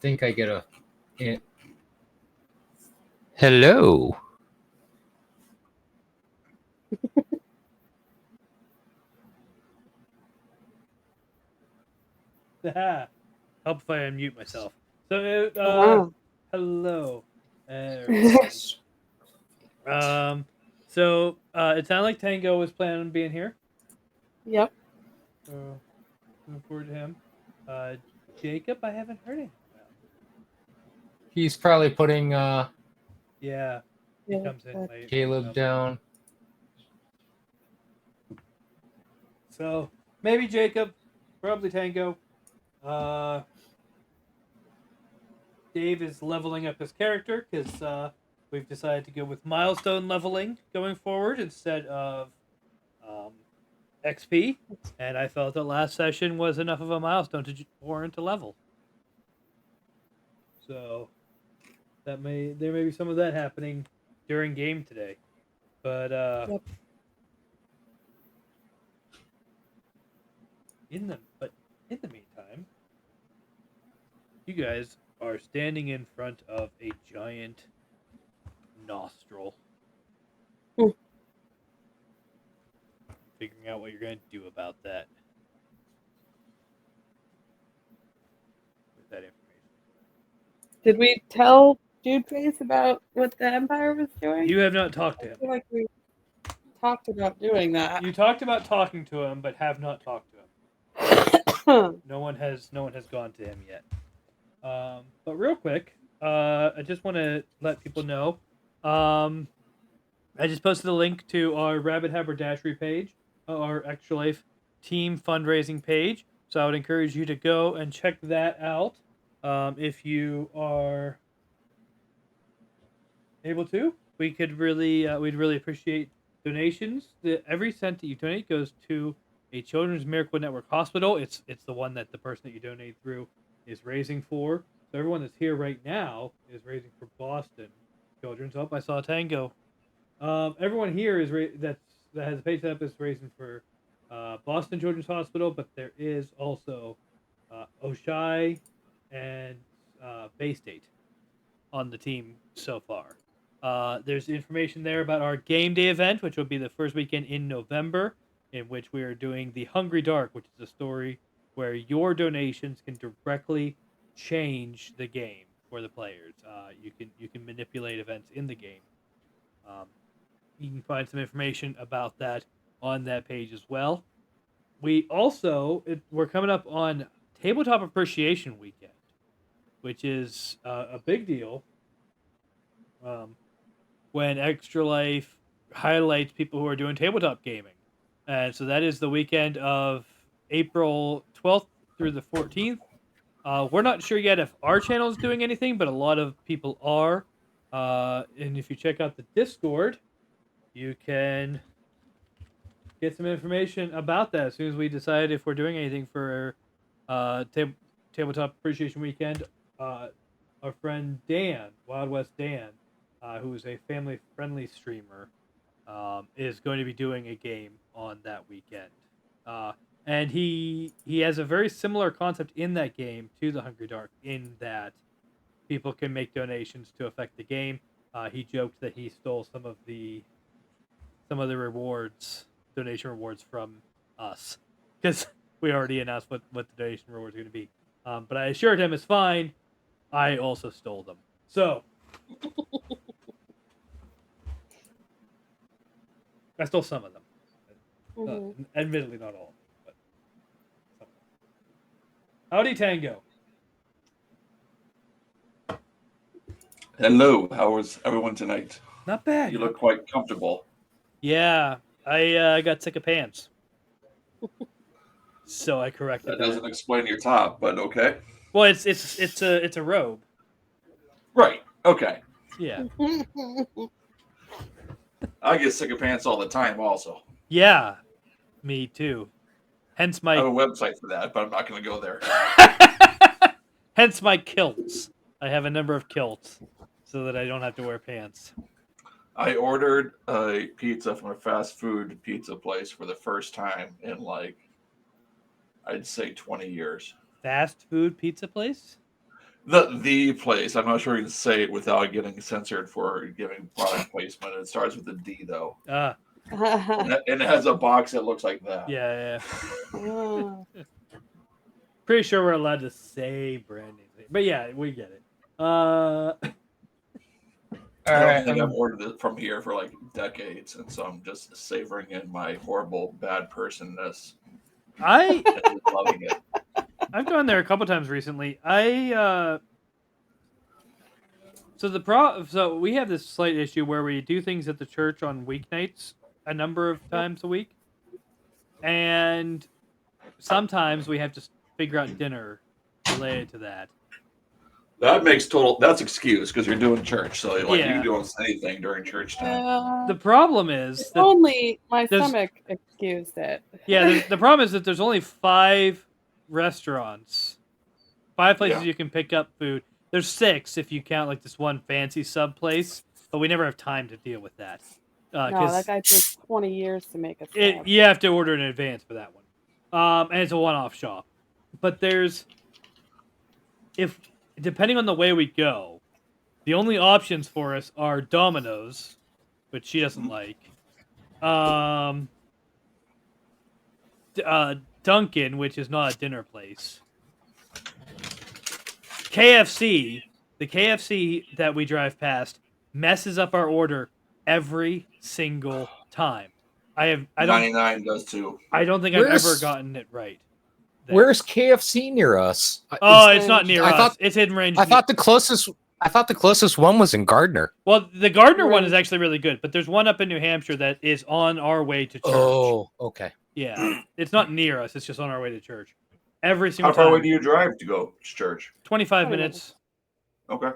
think I get a... Hello. Help if I unmute myself. So, Wow. hello. Yes. So it sounded like Tango was planning on being here. Yep. So looking forward to him. Jacob, I haven't heard anything about. He's probably putting Yeah, he Yeah, comes in but- late. Caleb down. So maybe Jacob, probably Tango. Dave is leveling up his character because we've decided to go with milestone leveling going forward instead of XP. And I felt that last session was enough of a milestone to warrant a level. So there may be some of that happening during game today. But Yep. in the meantime, you guys are standing in front of a giant nostril. Hmm. Figuring out what you're going to do about that. With that information. Did we tell Dude Face about what the Empire was doing? You have not talked to I him. feel like we talked about doing that. You talked about talking to him, but have not talked to him. No one has gone to him yet. But real quick, I just want to let people know. I just posted a link to our Rabbit Haberdashery page, our Extra Life team fundraising page. So I would encourage you to go and check that out if you are able to. We could really, we'd really appreciate donations. Every cent that you donate goes to a Children's Miracle Network hospital. It's the one that the person that you donate through is raising for. So everyone that's here right now is raising for Boston Children's. Oh, I saw Tango. Everyone here is that has a page set up is raising for Boston Children's Hospital, but there is also Oshai and Bay State on the team so far. There's information there about our game day event, which will be the first weekend in November, in which we are doing the Hungry Dark, which is a story where your donations can directly change the game for the players. You can manipulate events in the game. You can find some information about that on that page as well. We also we're coming up on Tabletop Appreciation Weekend, which is a big deal. When Extra Life highlights people who are doing tabletop gaming, and so that is the weekend of April 12th through the 14th. We're not sure yet if our channel is doing anything, but a lot of people are. And if you check out the Discord, you can get some information about that as soon as we decide if we're doing anything for Tabletop Appreciation Weekend. Our friend Dan, Wild West Dan, who is a family-friendly streamer, is going to be doing a game on that weekend. And he has a very similar concept in that game to the Hungry Dark, in that people can make donations to affect the game. He joked that he stole some of the donation rewards from us, because we already announced what the donation rewards are going to be. But I assured him it's fine. I also stole them. So I stole some of them. Admittedly, not all. But some. Howdy, Tango. Hello, how is everyone tonight? Not bad. You look quite comfortable. Yeah, I got sick of pants, so I corrected That that. doesn't explain your top, but okay. Well, it's a robe. Right. Okay. Yeah. I get sick of pants all the time. Also, Yeah. Me too. Hence I have my a website for that, but I'm not going to go there. hence my kilts. I have a number of kilts so that I don't have to wear pants. I ordered a pizza from a fast food pizza place for the first time in I'd say 20 years. Fast food pizza place? The place. I'm not sure you can say it without getting censored for giving product placement. It starts with a D though, Ah, and it has a box that looks like that. yeah. Oh. Pretty sure we're allowed to say brand names, but yeah, we get it. All I don't right. think I've ordered it from here for like decades, and so I'm just savoring in my horrible bad personness I and just loving it. I've gone there a couple times recently. So we have this slight issue where we do things at the church on weeknights a number of times a week, and sometimes we have to figure out dinner related to that. That makes total. That's excuse because you're doing church, so like you Yeah. can do almost anything during church time. The problem is If that only my there's- stomach excused it. yeah, the problem is that there's only 5 restaurants, 5 places Yeah. you can pick up food. There's 6 if you count like this one fancy sub place, but we never have time to deal with that. No, that guy takes 20 years to make a sub. You have to order in advance for that one, and it's a one-off shop. But depending on the way we go, the only options for us are Domino's, which she doesn't like, Dunkin', which is not a dinner place, KFC. The KFC that we drive past messes up our order every single time. I don't 99 does too. think I've ever gotten it right. there. Where's KFC near us? Oh, it's not near I us. thought- It's hidden range. I thought the closest one was in Gardner. Well, the Gardner one is actually really good, but there's one up in New Hampshire that is on our way to church. Oh, okay. Yeah, it's not near us. It's just on our way to church. Every single How far time. away do you drive to go to church? 25 minutes. Okay.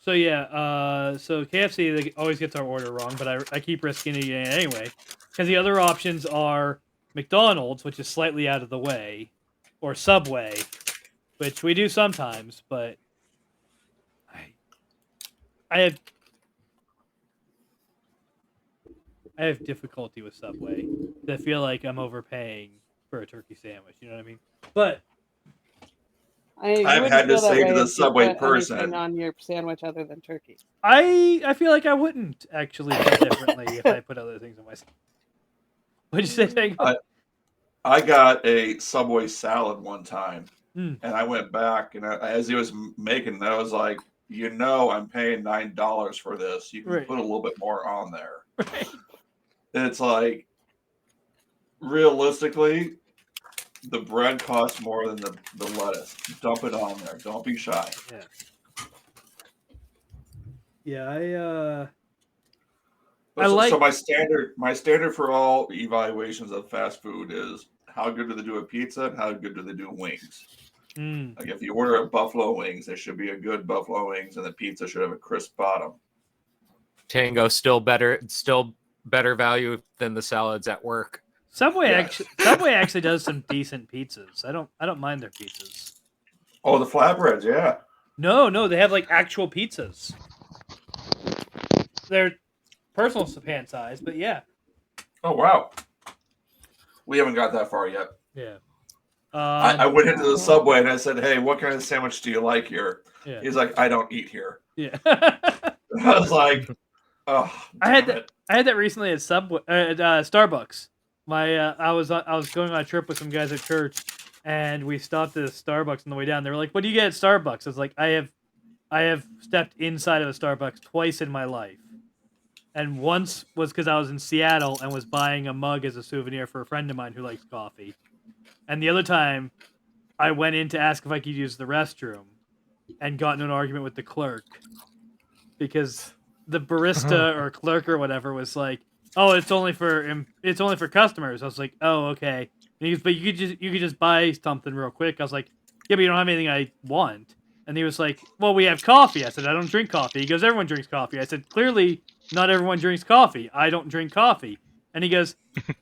So yeah, so KFC they always gets our order wrong, but I keep risking it anyway because the other options are McDonald's, which is slightly out of the way, or Subway, which we do sometimes, but I have difficulty with Subway. I feel like I'm overpaying for a turkey sandwich. You know what I mean? But I've had to say to the Subway person on your sandwich other than turkey. I feel like I wouldn't actually feel differently if I put other things on my. What'd you say, Tango? I got a Subway salad one time, Mm. and I went back, and as he was making it, I was like, I'm paying $9 for this. You can Right. put a little bit more on there. Right. And it's like, realistically, the bread costs more than the lettuce. Dump it on there. Don't be shy. Yeah, So my standard for all evaluations of fast food is how good do they do a pizza and how good do they do wings. Like if you order a buffalo wings, there should be a good buffalo wings, and the pizza should have a crisp bottom. Tango still better value than the salads at work. Subway Yes. Subway actually does some decent pizzas. I don't mind their pizzas. Oh, the flatbreads, yeah. No, they have like actual pizzas. They're personal pan size, but yeah. Oh wow. We haven't got that far yet. Yeah. I went into the Subway and I said, "Hey, what kind of sandwich do you like here?" Yeah. He's like, "I don't eat here." Yeah. I was like, "Oh, I had damn it." I had that recently at Subway at Starbucks. I was going on a trip with some guys at church, and we stopped at a Starbucks on the way down. They were like, "What do you get at Starbucks?" I was like, I have stepped inside of a Starbucks twice in my life, and once was because I was in Seattle and was buying a mug as a souvenir for a friend of mine who likes coffee, and the other time, I went in to ask if I could use the restroom, and got into an argument with the clerk because the barista or clerk or whatever was like, "Oh, it's only for customers." I was like, "Oh, okay." And he goes, "But you could just buy something real quick." I was like, "Yeah, but you don't have anything I want." And he was like, "Well, we have coffee." I said, "I don't drink coffee." He goes, "Everyone drinks coffee." I said, "Clearly, not everyone drinks coffee. I don't drink coffee." And he goes,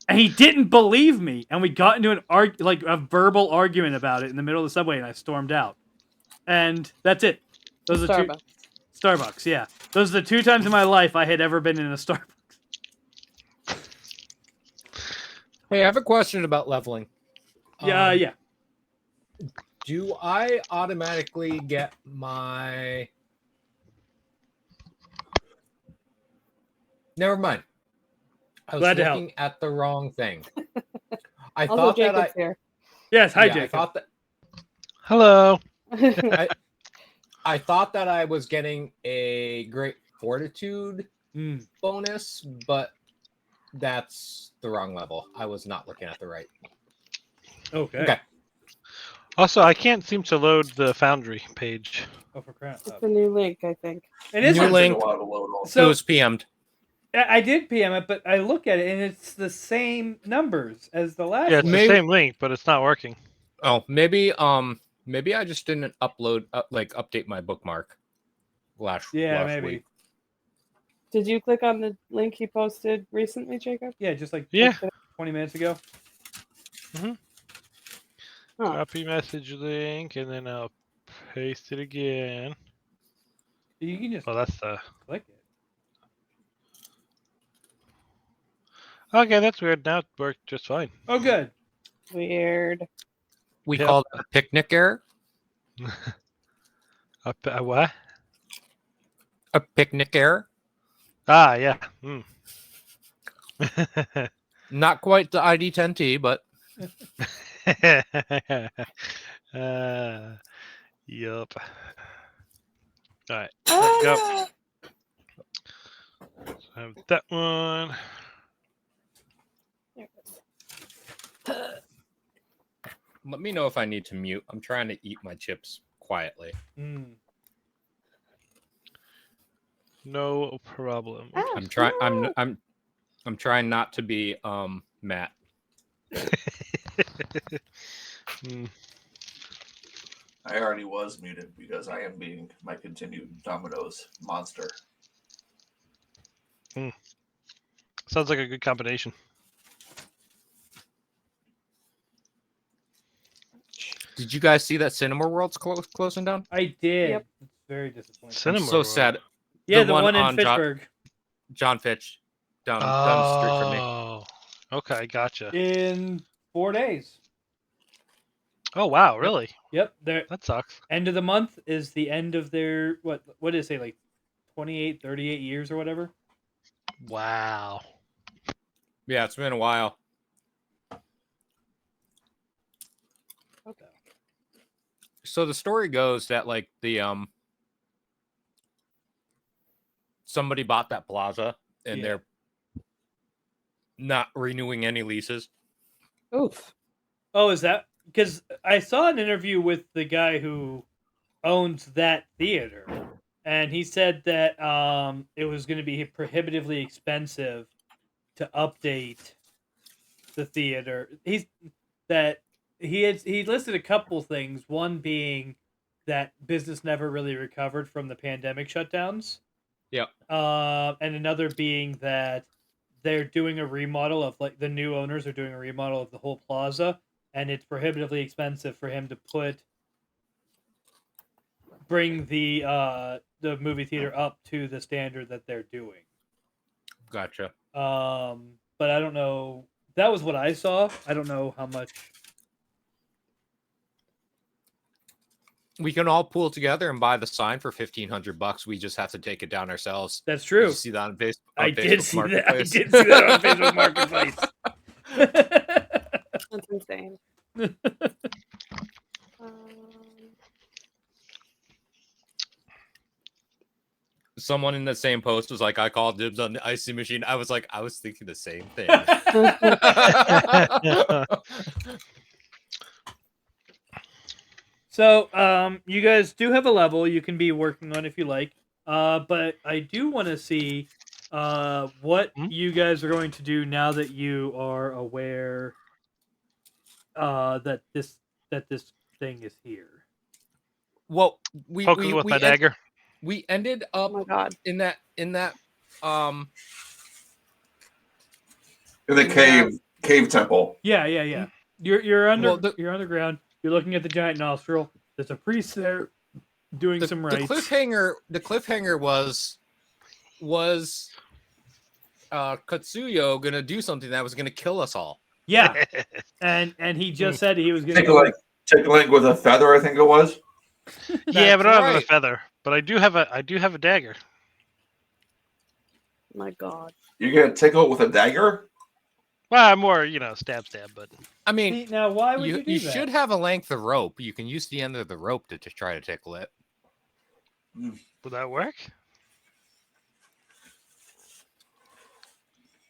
and he didn't believe me. And we got into a verbal argument about it in the middle of the Subway, and I stormed out. And that's it. Those are Starbucks. Starbucks, yeah. Those are the 2 times in my life I had ever been in a Starbucks. Hey, I have a question about leveling. Yeah. Do I automatically get my? Never mind. I was Glad to looking at the wrong thing. I Also, thought that Jacob's here. Yes, hi, yeah, Jacob. I thought that Hello. I thought that I was getting a great fortitude bonus, but that's the wrong level. I was not looking at the right. Okay. Also, I can't seem to load the Foundry page. Oh, for crap. It's a new link, I think. It is New Might link. take a while to load also. It So was PM'd. I did PM it, but I look at it and it's the same numbers as the last Yeah, it's one. the Maybe- same link, but it's not working. Oh, maybe I just didn't update my bookmark last maybe. week. Did you click on the link he posted recently, Jacob? Yeah, just like Yeah. 20 minutes ago. Oh. Copy message link, and then I'll paste it again. You can just Well, that's the. click it. Okay, that's weird. Now it worked just fine. Oh, good. Weird. We Yep. called it a picnic error. A what? A picnic error. Ah, yeah. Not quite the ID10T, but Yup. All right, let's go. Ah! So I have that one. There it is. let me know if I need to mute. I'm trying to eat my chips quietly. No problem. Ah, I'm trying. no. I'm trying not to be Matt. I already was muted because I am being my continued Domino's monster. Sounds like a good combination. Did you guys see that Cinema World's closing down? I did. Yep. It's very disappointing. Cinema I'm so World. sad. Yeah, the the one one in on Fitchburg. John Fitch down the street from me. Oh, okay, gotcha. In 4 days. Oh wow, really? Yep. Their That sucks. end of the month is the end of their what did it say, like 28, 38 years or whatever? Wow. Yeah, it's been a while. Okay. So the story goes that like the somebody bought that plaza and Yeah. they're not renewing any leases. Oof. Oh, is that because I saw an interview with the guy who owns that theater, and he said that it was going to be prohibitively expensive to update the theater. He listed a couple things. One being that business never really recovered from the pandemic shutdowns. Yeah. And another being that they're doing a remodel of, like, the new owners are doing a remodel of the whole plaza, and it's prohibitively expensive for him to bring the movie theater up to the standard that they're doing. Gotcha. But I don't know. That was what I saw. I don't know how much. We can all pool together and buy the sign for $1,500. We just have to take it down ourselves. That's Did true. you see that on Facebook? I did see that. I Marketplace? did see that on Facebook Marketplace. That's insane. Someone in the same post was like, I called dibs on the icy machine. I was like, I was thinking the same thing. So, you guys do have a level you can be working on if you like. But I do want to see what you guys are going to do now that you are aware that this thing is here. Well, Poking with my dagger. We ended Oh up my god. in that In the cave temple. Yeah. You're under Well, you're underground. You're looking at the giant nostril. There's a priest there doing some rites. The cliffhanger was Kutsuyo gonna do something that was gonna kill us all. Yeah, and he just said he was gonna Take like tickling with a feather, I think it was. Yeah, but I don't have a right. feather. But I do have a dagger. My God. You can tickle it with a dagger? Well, more, stab, but I mean, See, now why would you do you that? should have a length of rope. You can use the end of the rope to just try to tickle it. would that work?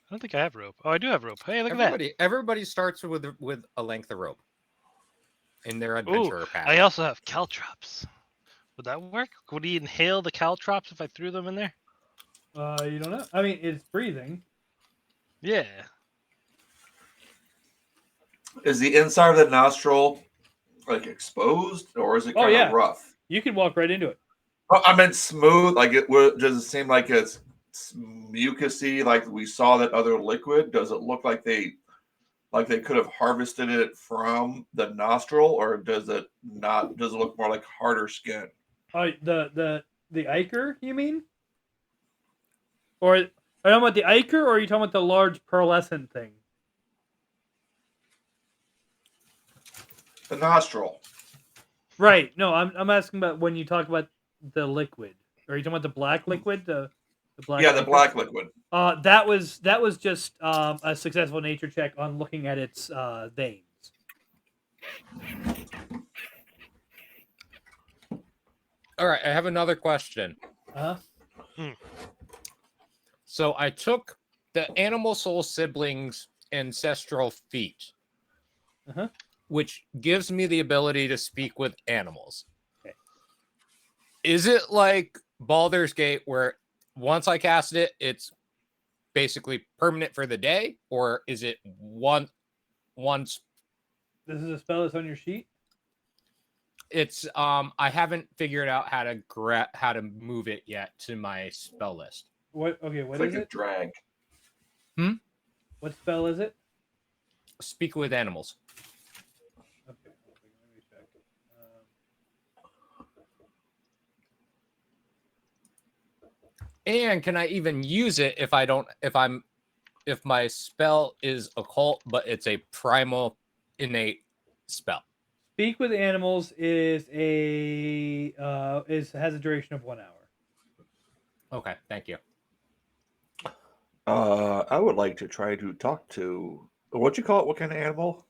I don't think I have rope. Oh, I do have rope. Hey, look at that. Everybody starts with a length of rope in their Ooh, adventurer pack. I also have caltrops. Would that work? Would he inhale the caltrops if I threw them in there? You don't know. I mean, it's breathing. Yeah. Is the inside of the nostril like exposed, or is it kind of rough? You can walk right into it. Oh, I meant smooth. Like does it seem like it's mucusy, like we saw that other liquid? Does it look like they could have harvested it from the nostril, or does it not? Does it look more like harder skin? Oh, the ichor, you mean? Or are you talking about the ichor, or are you talking about the large pearlescent thing? The nostril. Right. No, I'm asking about when you talk about the liquid. Are you talking about the black liquid? The black. Yeah, the ichor? black liquid. That was just a successful nature check on looking at its veins. All right, I have another question. So I took the animal soul siblings ancestral feat, which gives me the ability to speak with animals. Okay. Is it like Baldur's Gate where once I cast it, it's basically permanent for the day, or is it once? This is a spell that's on your sheet. It's I haven't figured out how to move it yet to my spell list. What? Okay, what It's is like it? a drag. What spell is it? Speak with animals. Okay, let me check. And can I even use it if my spell is occult, but it's a primal innate spell? Speak with animals has a duration of 1 hour. Okay, thank you. I would like to try to talk to what you call it. What kind of animal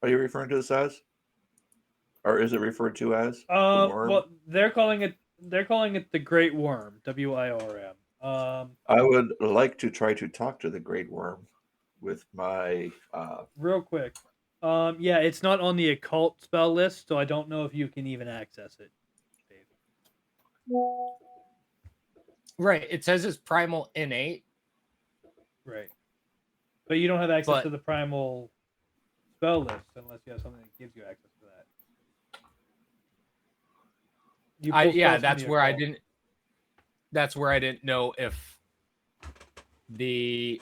are you referring to this as, or is it referred to as? The worm? Well, they're calling it the Great Wyrm, WIRM. I would like to try to talk to the Great Wyrm with my. Real quick. Yeah, it's not on the occult spell list, so I don't know if you can even access it, Dave. Right, it says it's primal innate. Right. But you don't have access to the primal spell list unless you have something that gives you access to that. That's where I didn't know if the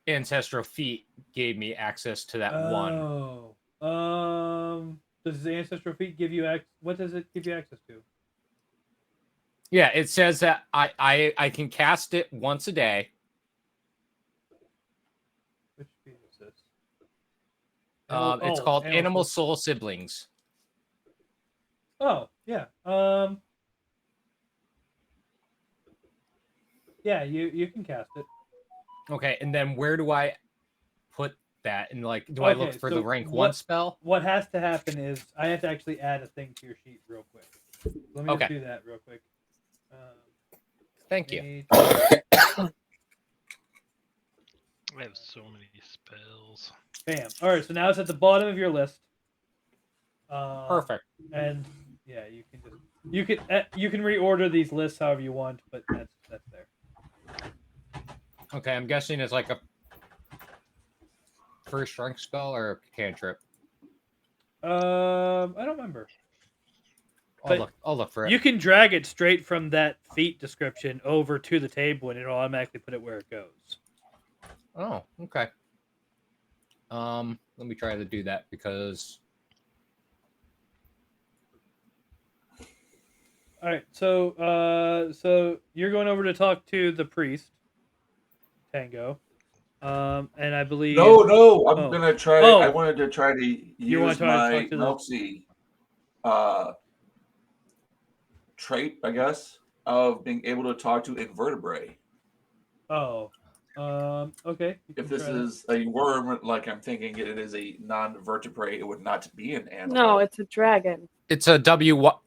ancestral feat gave me access to that one. Does the ancestral feat give you what does it give you access to? Yeah, it says that I can cast it once a day. Which feat is this? It's called Animal Soul Siblings. Oh, yeah. Yeah, you can cast it. Okay, and then where do I put that? And I look for the rank 1 spell? What has to happen is I have to actually add a thing to your sheet real quick. Let me just do that real quick. Thank you. I have so many spells. Bam. All right, so now it's at the bottom of your list. Perfect. And yeah, you can reorder these lists however you want, but that's there. Okay, I'm guessing it's like a first strength spell or a cantrip. I don't remember. I'll look for it. You can drag it straight from that feat description over to the table, and it'll automatically put it where it goes. Oh, okay. Let me try to do that because. All right, so you're going over to talk to the priest, Tango. And I believe No, I'm gonna try. Oh. I wanted to try to use my trait, I guess, of being able to talk to invertebrate. Oh, okay. If this is a worm, like I'm thinking it is a non-vertebrate, it would not be an animal. No, it's a dragon. It's a WYRM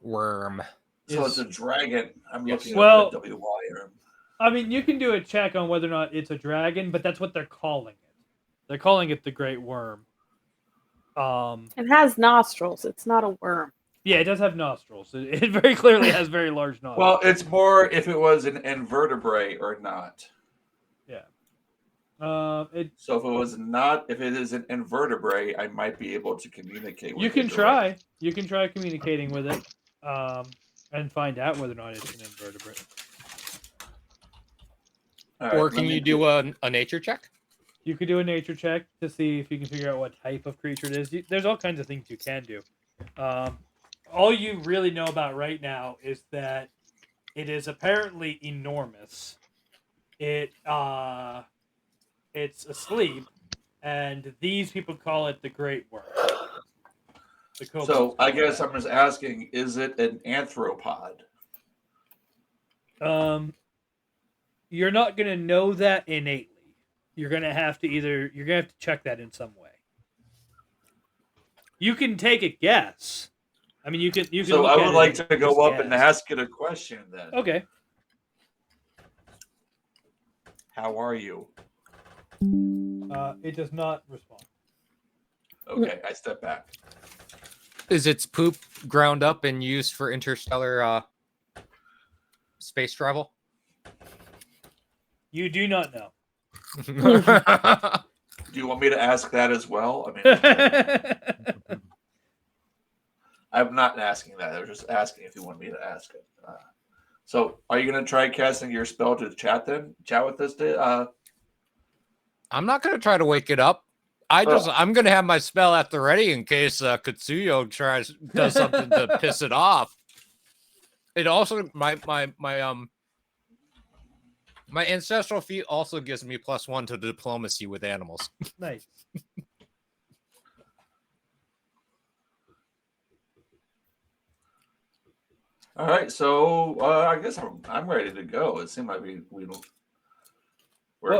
worm. So it's a dragon. I'm looking up at WYRM. I mean, you can do a check on whether or not it's a dragon, but that's what they're calling it. They're calling it the Great Wyrm. It has nostrils. It's not a worm. Yeah, it does have nostrils. It very clearly has very large nostrils. Well, it's more if it was an invertebrate or not. Yeah. So if it is an invertebrate, I might be able to communicate with it. You can try. You can try communicating with it, and find out whether or not it's an invertebrate. Right, or can you do a nature check? You could do a nature check to see if you can figure out what type of creature it is. There's all kinds of things you can do. All you really know about right now is that it is apparently enormous. It's asleep, and these people call it the Great Wyrm. So I guess I'm just asking: is it an anthropod? You're not gonna know that innately. You're gonna have to check that in some way. You can take a guess. I mean, you can. So I would like to go up and ask it a question then. Okay. How are you? It does not respond. Okay, I step back. Is its poop ground up and used for interstellar space travel? You do not know. Do you want me to ask that as well? I mean, I'm not asking that. I was just asking if you want me to ask it. So, are you going to try casting your spell to chat then? Chat with this? I'm not going to try to wake it up. I'm going to have my spell at the ready in case Kutsuyo does something to piss it off. It also my ancestral feat also gives me +1 to diplomacy with animals. Nice. All right, so I guess I'm ready to go. It seemed like we're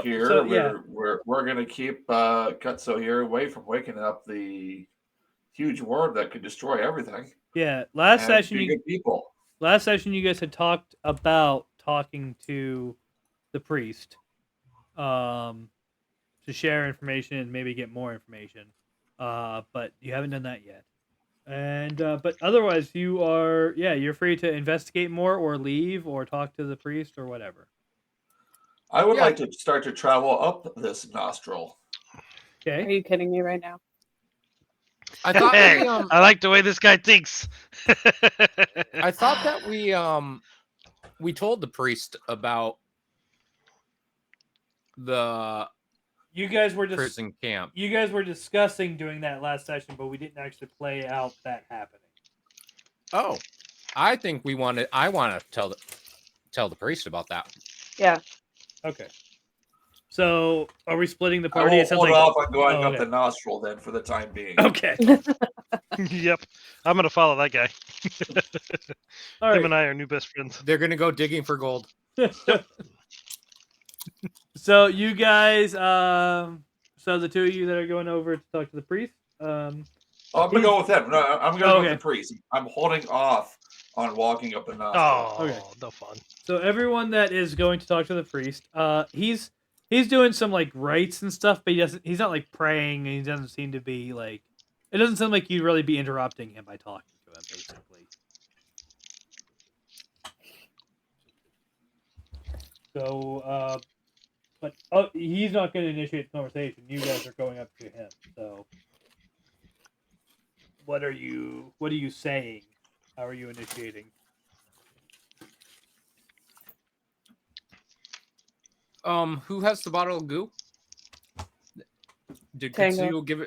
here. So, yeah. We're gonna keep Kutsuyo here away from waking up the huge worm that could destroy everything. Yeah, last session you guys had talked about talking to the priest to share information and maybe get more information, but you haven't done that yet. And but otherwise you're free to investigate more or leave or talk to the priest or whatever. I would like to start to travel up this nostril. Okay. Are you kidding me right now? I thought I like the way this guy thinks. I thought that we told the priest about the prison camp. You guys were discussing doing that last session, but we didn't actually play out that happening. Oh, I think I want to tell the priest about that. Yeah. Okay. So, are we splitting the party? I will hold off on going up the nostril then for the time being. Okay. Yep. I'm going to follow that guy. Him and I are new best friends. They're going to go digging for gold. So, you guys, so the two of you that are going over to talk to the priest. I'm going to go with him. No, I'm going to go with the priest. I'm holding off on walking up the nostril. Oh, okay. No fun. So, everyone that is going to talk to the priest, he's doing some like rites and stuff, but he's not like praying, and he doesn't seem to be like, it doesn't sound like you'd really be interrupting him by talking to him, basically. So, but he's not going to initiate the conversation. You guys are going up to him. So, what are you saying? How are you initiating? Who has the bottle of goo? Did Tango. Kutsuyo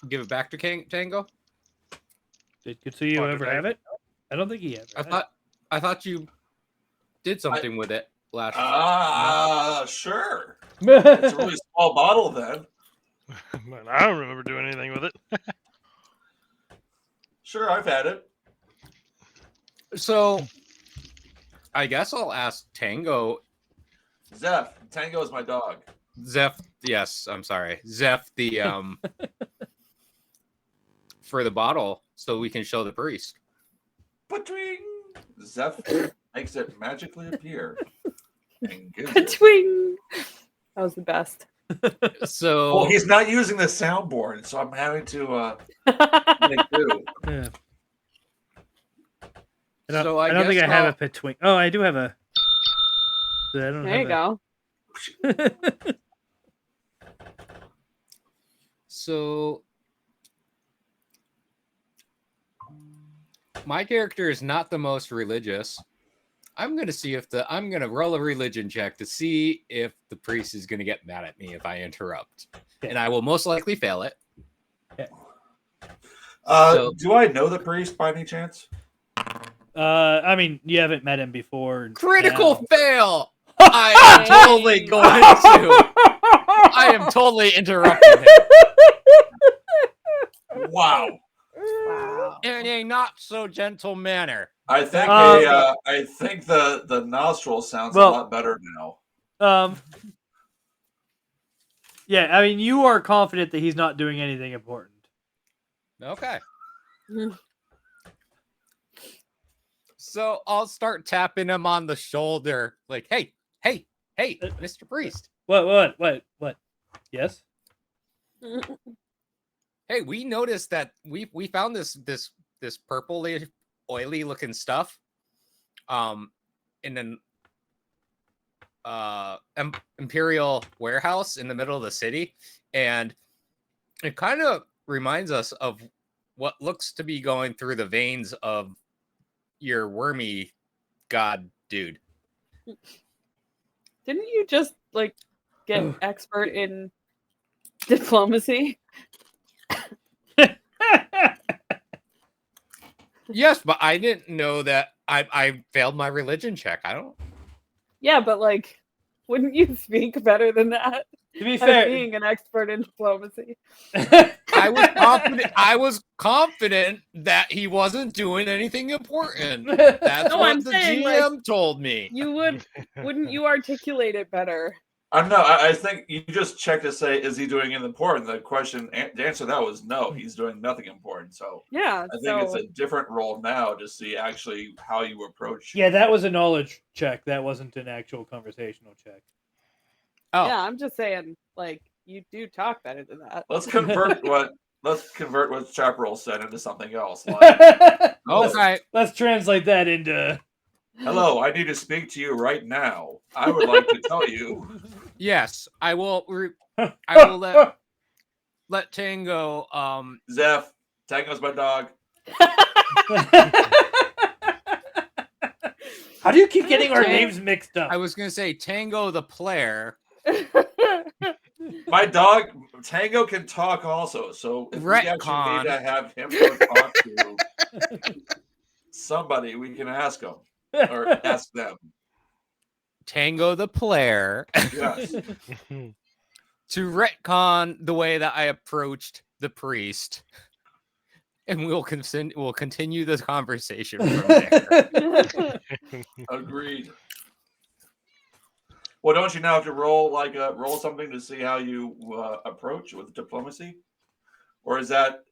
give it back to Tango? Did Kutsuyo ever have it? I don't think he ever. I thought you did something with it. Sure. It's a really small bottle then. But I don't remember doing anything with it. Sure, I've had it. So, I guess I'll ask Tango. Zeph. Tango is my dog. Zeph, yes, I'm sorry. Zeph, the for the bottle, so we can show the priest. Ba-twing! Zeph makes it magically appear. And gives it. Ka-twing! That was the best. So, Well, he's not using the soundboard, so I'm having to make do. Yeah. so I don't think I have I'll- a Petwing. Oh, I do have a. I don't There you have go. So, my character is not the most religious. I'm gonna roll a religion check to see if the priest is gonna get mad at me if I interrupt, Okay. and I will most likely fail it. Do I know the priest by any chance? I mean, you haven't met him before. Critical now. fail! I am totally going to. I am totally interrupting him Wow. Wow. in a not so gentle manner. I think I think the nostril sounds Well- a lot better now. Yeah, I mean, you are confident that he's not doing anything important. Okay. So I'll start tapping him on the shoulder, like, "Hey, Mr. Priest. What? Yes. Hey, we noticed that we found this purpley, oily looking stuff, in an imperial warehouse in the middle of the city, and it kind of reminds us of what looks to be going through the veins of your wormy god dude." Didn't you just get expert in diplomacy? Yes, but I didn't know that I failed my religion check. I don't. Yeah, but wouldn't you speak better than that? To be As fair, being an expert in diplomacy. I was confident. I was confident that he wasn't doing anything important. That's No, what I'm the saying, GM told me. Wouldn't you articulate it better? I don't know. I think you just check to say, is he doing anything important? The answer to that was no, he's doing nothing important. So Yeah. I think it's a different role now to see actually how you approach. yeah, that was a knowledge check. That wasn't an actual conversational check. Oh, Yeah, I'm just saying, you do talk better than that. Let's convert what Chaparrel said into something else. Like, okay. Let's translate that into. hello, I need to speak to you right now. I would like to tell you. Yes, I will. I will let Tango. Zeph, Tango's my dog. How do you keep getting our names mixed up? I was gonna say Tango the player. My dog Tango can talk also, so if we actually Retcon. need to have him go talk to somebody, we can ask him or ask them. Tango the player. Yes. To retcon the way that I approached the priest, and we'll continue this conversation from there. Agreed. Well, don't you now have to roll roll something to see how you approach with diplomacy, or is that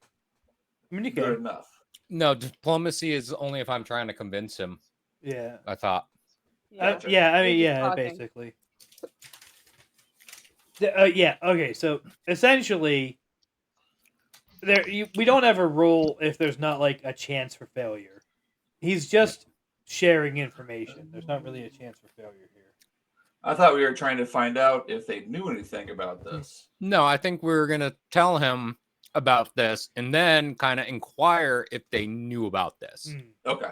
good enough? No, diplomacy is only if I'm trying to convince him. Yeah. I thought. Basically. Yeah. Okay. So essentially, we don't ever roll if there's not a chance for failure. He's just sharing information. There's not really a chance for failure here. I thought we were trying to find out if they knew anything about this. No, I think we were gonna tell him about this and then kind of inquire if they knew about this. Okay.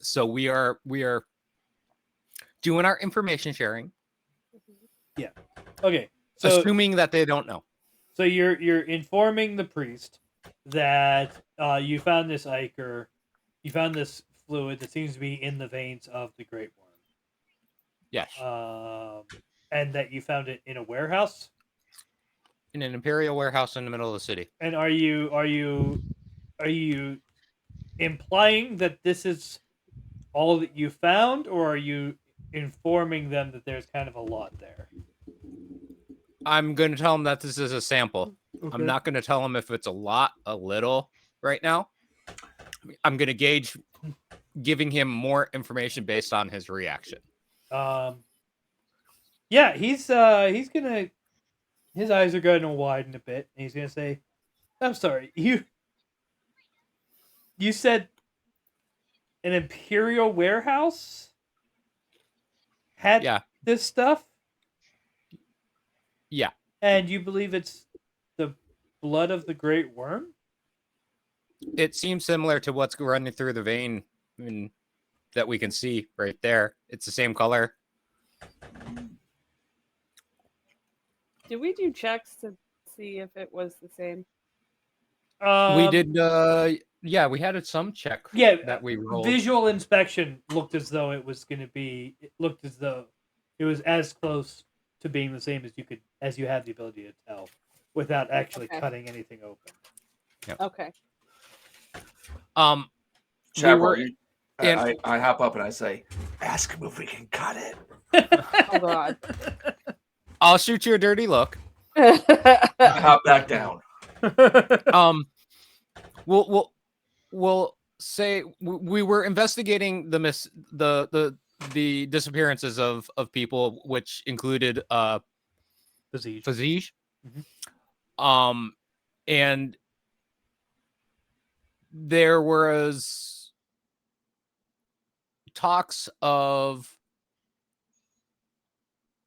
So we are doing our information sharing. Yeah. Okay. So assuming that they don't know. So you're informing the priest that you found this ichor, you found this fluid that seems to be in the veins of the Great Wyrm. Yes. And that you found it in a warehouse? In an imperial warehouse in the middle of the city. And are you implying that this is all that you found, or are you informing them that there's kind of a lot there? I'm going to tell them that this is a sample. Okay. I'm not going to tell them if it's a lot, a little right now. I'm going to gauge giving him more information based on his reaction. Yeah, he's gonna, his eyes are going to widen a bit, and he's gonna say, "I'm sorry, you said an imperial warehouse had this stuff? Yeah. And you believe it's the blood of the Great Wyrm? It seems similar to what's running through the vein that we can see right there. It's the same color. Did we do checks to see if it was the same? We did. Yeah, we had some check. Yeah, that we rolled. Visual inspection looked as though it was going to be. It looked as though it was as close to being the same as you have the ability to tell, without actually cutting anything open. Yep. Okay. Chaparrel, I hop up and I say, "Ask him if we can cut it." Oh God. I'll shoot you a dirty look. I hop back down. We'll say we were investigating the disappearances of people, which included Voyage. Mm-hmm. And there was talks of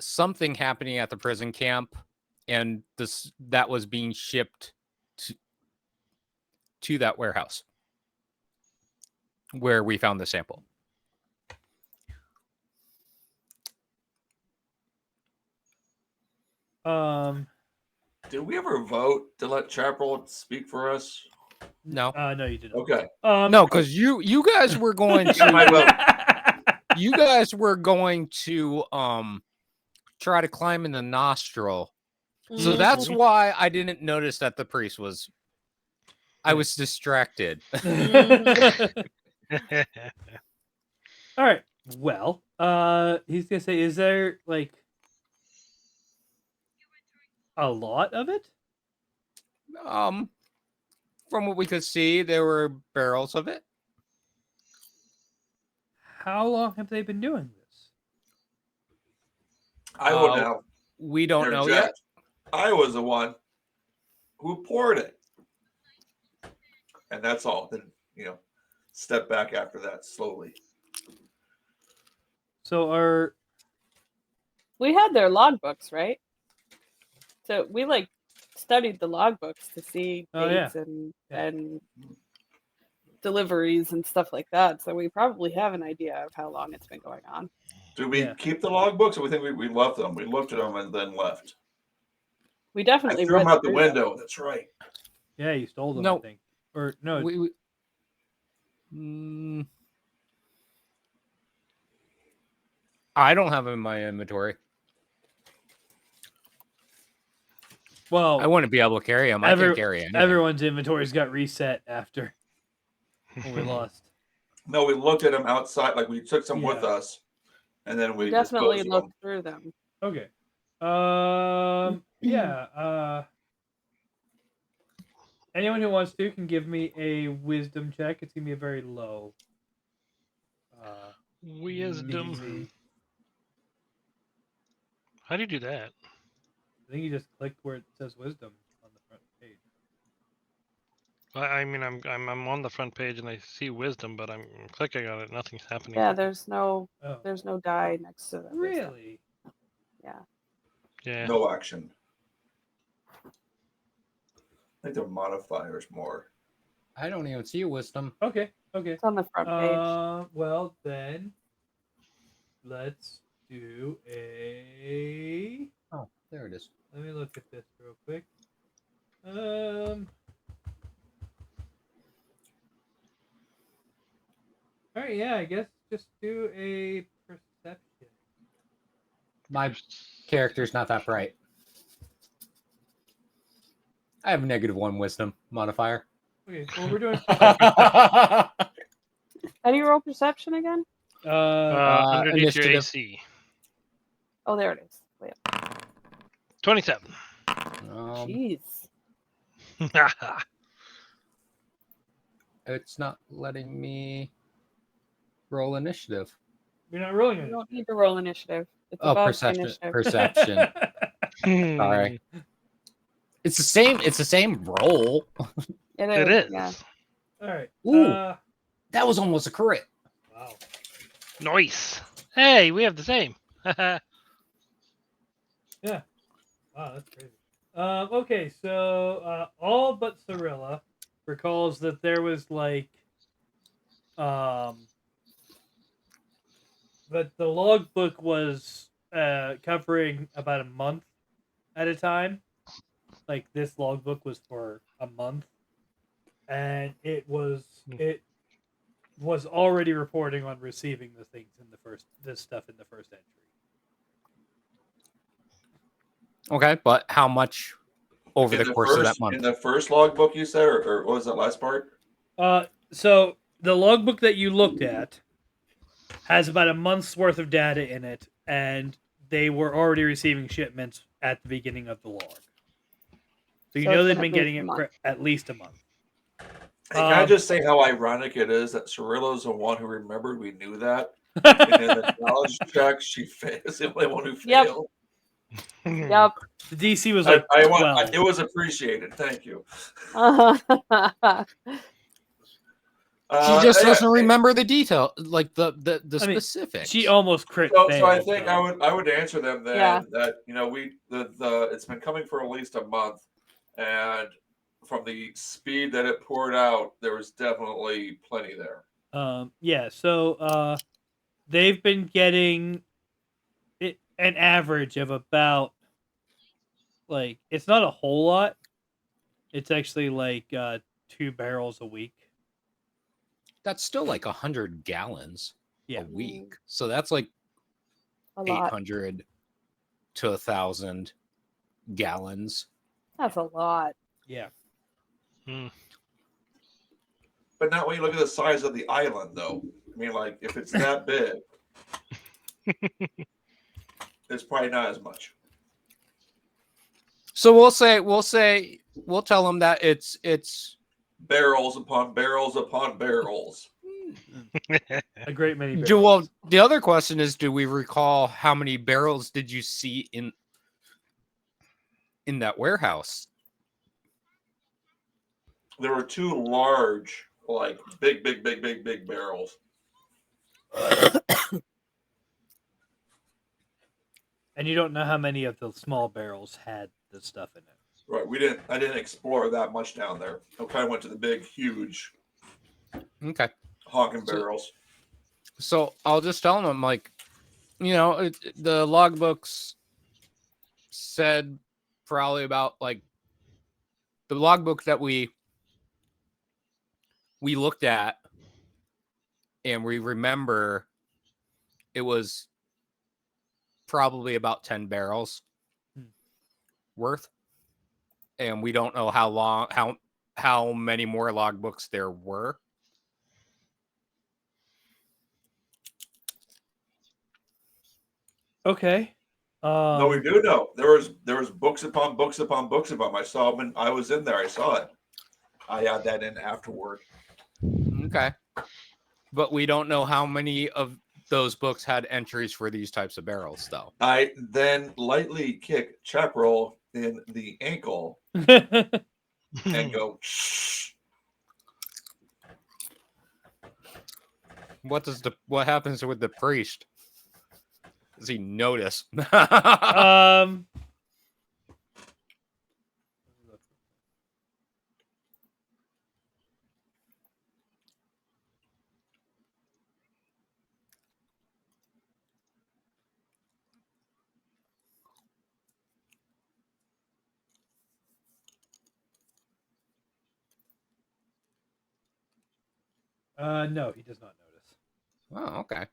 something happening at the prison camp, and that was being shipped to that warehouse where we found the sample. Did we ever vote to let Chaparrel speak for us? No. No, you didn't. Okay. No, because you guys were going to you guys were going to try to climb in the nostril. So that's why I didn't notice that the priest was. I was distracted. All right. Well, he's gonna say, is there like a lot of it? From what we could see, there were barrels of it. How long have they been doing this? I will now. We don't know yet. I was the one who poured it, and that's all. Then step back after that slowly. So we had their logbooks, right? So we studied the logbooks to see dates and deliveries and stuff like that. So we probably have an idea of how long it's been going on. Did we keep the logbooks, or we think we left them? We looked at them and then left. We definitely threw them out the window. That's right. Yeah, you stole them. I think. Or no? I don't have them in my inventory. Well, I wouldn't be able to carry them. I can't carry anything. Everyone's inventories got reset after we lost. No, we looked at them outside. Like we took some with us, and then we definitely looked through them. Okay. Yeah. Anyone who wants to can give me a wisdom check. It's gonna be a very low. Wisdom. Easy. How do you do that? I think you just click where it says wisdom on the front page. I mean, I'm on the front page and I see wisdom, but I'm clicking on it. Nothing's happening. Yeah, there's no die next to it. Really? Yeah. Yeah. No action. I think they're modifiers more. I don't even see a wisdom. Okay. It's on the front page. Well then, let's do a. Oh, there it is. Let me look at this real quick. All right, yeah, I guess just do a perception. My character's not that bright. I have -1 wisdom modifier. Okay, well, we're doing. How do you roll perception again? Underneath your initiative. AC. Oh, there it is. Wait. 27. Jeez. It's not letting me roll initiative. You're not rolling You it. don't need to roll initiative. It's Oh, above perception. initiative. Perception. Sorry. It's the same. It's the same roll. It is. Yeah. All right. Ooh. That was almost a crit. Wow. Nice. Hey, we have the same. Yeah. Wow, that's crazy. Okay, so all but Cyrilla recalls that there was like, that the logbook was covering about a month at a time. Like this logbook was for a month, and it was already reporting on receiving the things in this stuff in the first entry. Okay, but how much over the course of that month? In the first logbook, you said, or what was that last part? So the logbook that you looked at has about a month's worth of data in it, and they were already receiving shipments at the beginning of the log. So you know they've been getting it for at least a month. Hey, can I just say how ironic it is that Cyrilla's the one who remembered we knew that? And in the knowledge check, she is the only one who failed. Yep. The DC was like 12. It was appreciated. Thank you. She just doesn't remember the detail, like the specifics. She almost crit. So I think I would answer them then that it's been coming for at least a month, and from the speed that it poured out, there was definitely plenty there. So they've been getting an average of about, like, it's not a whole lot. It's actually like 2 barrels a week. That's still like 100 gallons a week. So that's like 800 to 1,000 gallons. That's a lot. Yeah. But not when you look at the size of the island, though. I mean, like, if it's that big, it's probably not as much. So we'll tell them that it's barrels upon barrels upon barrels. A great many barrels. Well, the other question is, do we recall how many barrels did you see in that warehouse? There were 2 large, like big barrels. And you don't know how many of the small barrels had the stuff in it. Right. I didn't explore that much down there. I kind of went to the big, huge, honking barrels. So I'll just tell them, like, the logbooks said probably about, like, the logbook that we looked at, and we remember it was probably about 10 barrels worth. And we don't know how many more logbooks there were. Okay. No, we do know. There was books upon books upon books about them. I saw them, and I was in there. I saw it. I add that in afterward. Okay. But we don't know how many of those books had entries for these types of barrels, though. I then lightly kick Chaparrel in the ankle and go, shh. What happens with the priest? Does he notice? No, he does not notice. Oh, okay.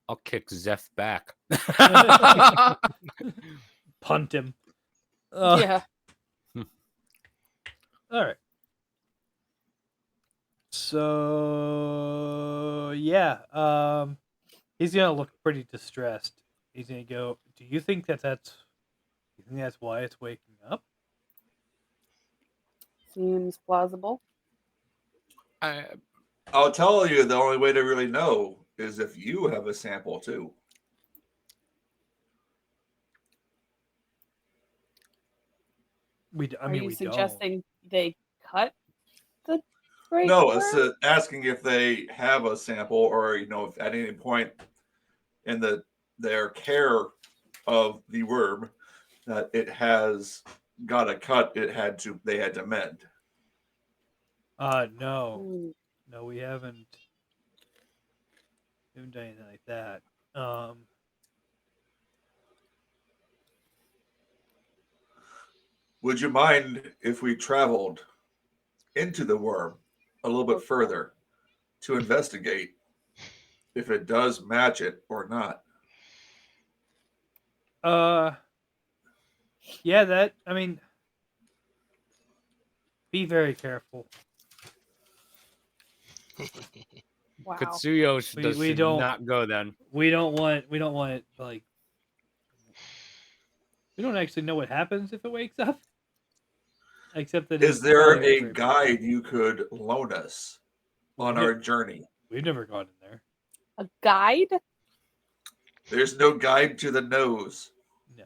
I'll kick Zeph back. Punt him. Yeah. All right. So yeah, he's gonna look pretty distressed. He's gonna go. Do you think that's why it's waking up? Seems plausible. I'll tell you, the only way to really know is if you have a sample too. Are you suggesting they cut the Great No, Wyrm? it's asking if they have a sample, or if at any point in their care of the worm that it has got a cut, they had to mend. No, we haven't done anything like that. Would you mind if we traveled into the worm a little bit further to investigate if it does match it or not? Yeah, be very careful. Wow. Kutsuyo should not go then. We don't want it like. We don't actually know what happens if it wakes up. Except that is there a guide you could loan us on our journey? We've never gone in there. A guide? There's no guide to the nose. No.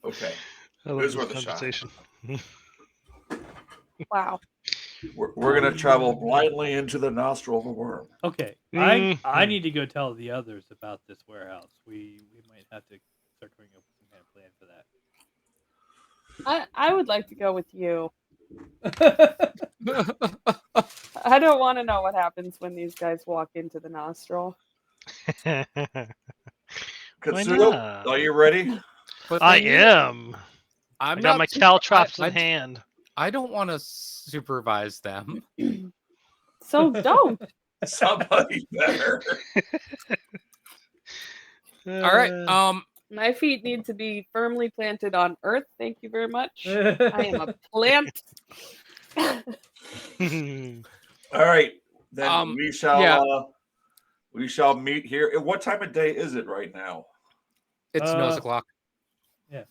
Okay. Here's where the conversation. Wow. We're gonna travel blindly into the nostril of the worm. Okay. I need to go tell the others about this warehouse. We might have to start coming up with some kind of plan for that. I would like to go with you. I don't want to know what happens when these guys walk into the nostril. Kutsuyo, are you ready? I am. I got my caltrops in hand. I don't want to supervise them. So don't. Somebody better. All right. My feet need to be firmly planted on earth. Thank you very much. I am a plant. All right. Then we shall meet here. What time of day is it right now? It's nose o'clock. Yeah.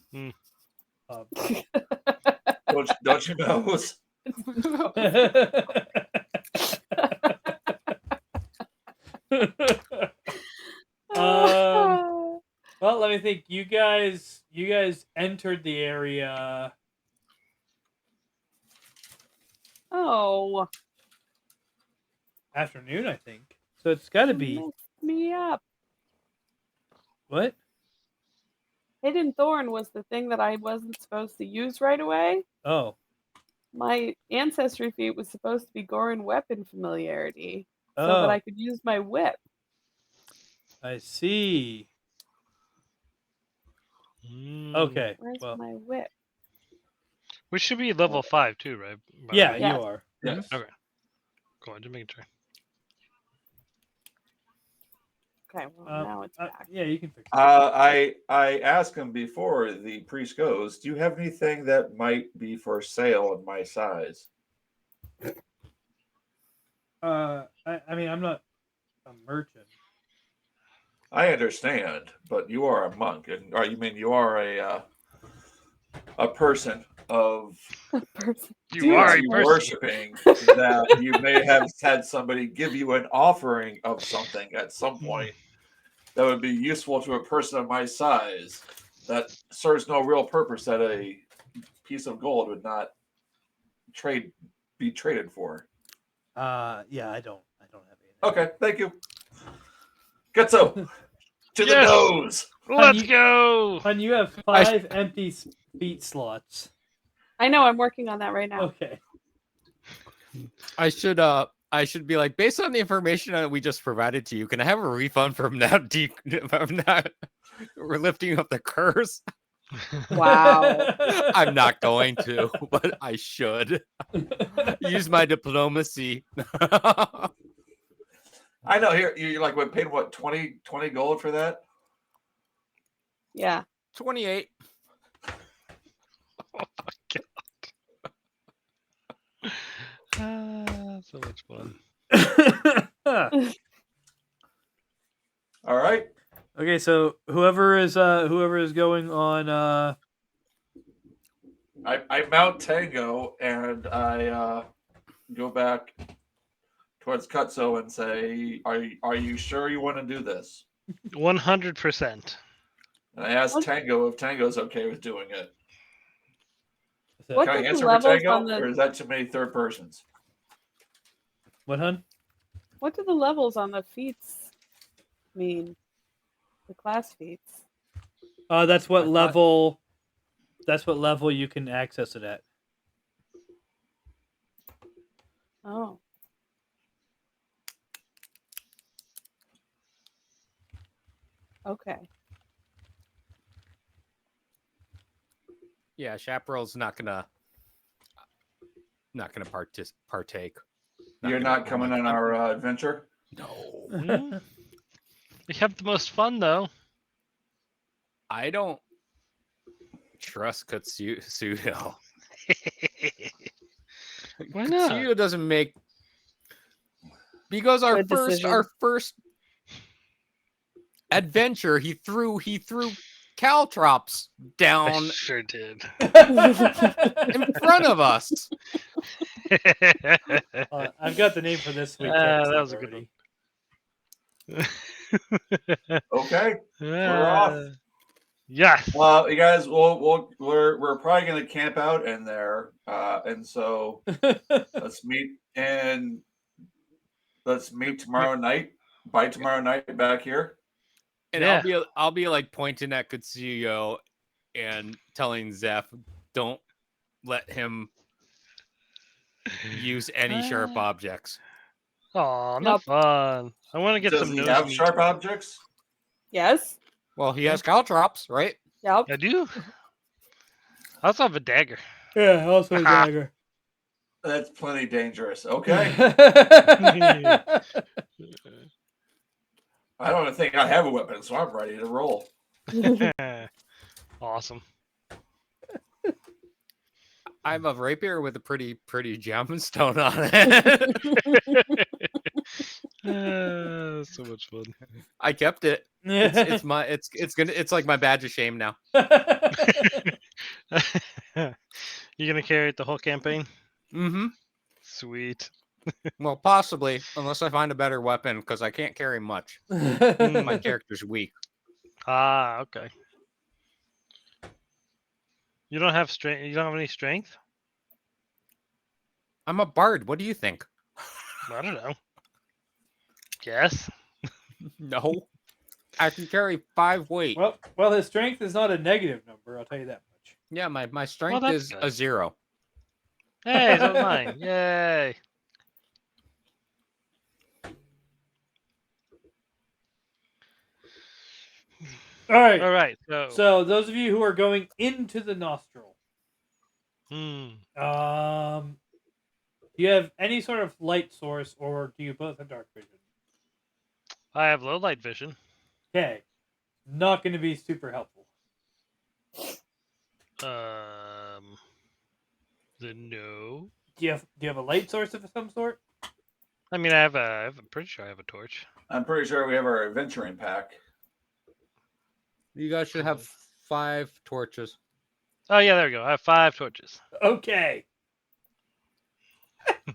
Don't you know? Well, let me think. You guys entered the area. Oh. Afternoon, I think. So it's got to be. Messed me up. What? Hidden Thorn was the thing that I wasn't supposed to use right away. Oh. My ancestry feat was supposed to be Gorin weapon familiarity, so that I could use my whip. I see. Okay. Where's my whip? We should be level 5 too, right? Yeah, you are. Yes. Okay. Go on, just making sure. Okay, well now it's back. Yeah, you can fix it. I asked him before the priest goes, do you have anything that might be for sale in my size? I mean, I'm not a merchant. I understand, but you are a monk, and you mean you are a person of you are worshiping that you may have had somebody give you an offering of something at some point that would be useful to a person of my size that serves no real purpose that a piece of gold would not be traded for. Yeah, I don't have anything. Okay, thank you. Kutsuyo, to the nose. Let's go. And you have 5 empty feet slots. I know, I'm working on that right now. Okay. I should be like, based on the information that we just provided to you, can I have a refund from that we're lifting up the curse? Wow. I'm not going to, but I should use my diplomacy. I I know. Here, you like paid what 20 gold for that? Yeah. 28. Oh my god. So much fun. All right. Okay, so whoever is going on I mount Tango and I go back towards Kutsuyo and say, "Are you sure you want to do this?" 100%. And I ask Tango if Tango's okay with doing it. What Can I do the answer for levels Tango, on or is that too many third persons? what, hun? What do the levels on the feats mean? The class feats. That's what level you can access it at. Oh. Okay. Yeah, Chaparral's not gonna partake. You're gonna- not coming on our adventure? No. We have the most fun though. I don't trust Kutsuyo. Why not? Kutsuyo doesn't make, because our Good decision. first adventure he threw caltrops I down sure did. in front of us. I've got the name for this week's that episode was a good already. one. Okay, we're off. Yes. Well, you guys, we're probably going to camp out in there, and so let's meet tomorrow night. By tomorrow night, back here. And Yeah. I'll be like pointing at Kutsuyo and telling Zeph, don't let him use any sharp objects. Oh, Nope. not fun. I want to get Does some he nose have meat. sharp objects? Yes. Well, he has caltrops, right? Yep. I do. I also have a dagger. Yeah, also a dagger. That's plenty dangerous. Okay. I don't think I have a weapon, so I'm ready to roll. Awesome. I have a rapier with a pretty gemstone on it. So much fun. I kept it. It's like my badge of shame now. You gonna carry it the whole campaign? Mm-hmm. Sweet. Well, possibly, unless I find a better weapon, because I can't carry much. My character's weak. Ah, okay. You don't have strength. You don't have any strength. I'm a bard. What do you think? I don't know. Guess. No. I can carry 5 weight. Well, his strength is not a negative number. I'll tell you that much. Yeah, my strength that's is good. a 0. Hey, so mine. Yay. All right. All right. So those of you who are going into the nostril, Hmm. do you have any sort of light source, or do you both have dark vision? I have low light vision. Okay, not going to be super helpful. Then no. Do you have a light source of some sort? I mean, I'm pretty sure I have a torch. I'm pretty sure we have our adventuring pack. You guys should have 5 torches. Oh yeah, there we go. I have 5 torches. Okay.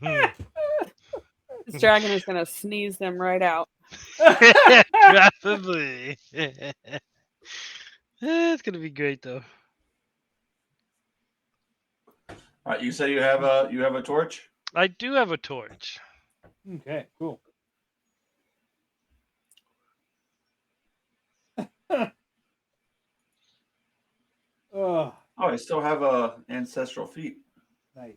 This dragon is gonna sneeze them right out. Probably. It's gonna be great though. All right, you say you have a torch? I do have a torch. Okay, cool. Oh, I still have a ancestral feat. nice.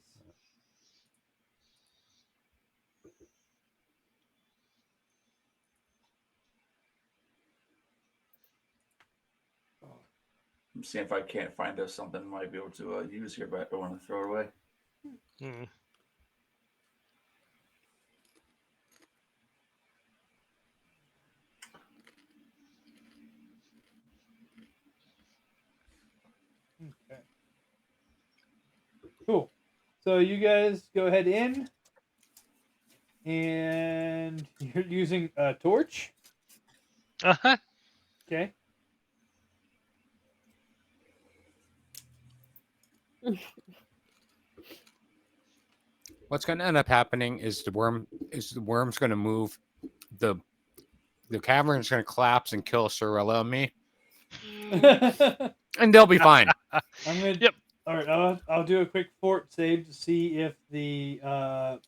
I'm seeing if I can't find us something I might be able to use here, but I don't want to throw it away. Hmm. So you guys go ahead in, and you're using a torch. Uh-huh. Okay. What's going to end up happening is the worm's going to move. The cavern's going to collapse and kill Cyrilla and me, and they'll be fine. I'm gonna. Yep. All right. I'll do a quick fort save to see if the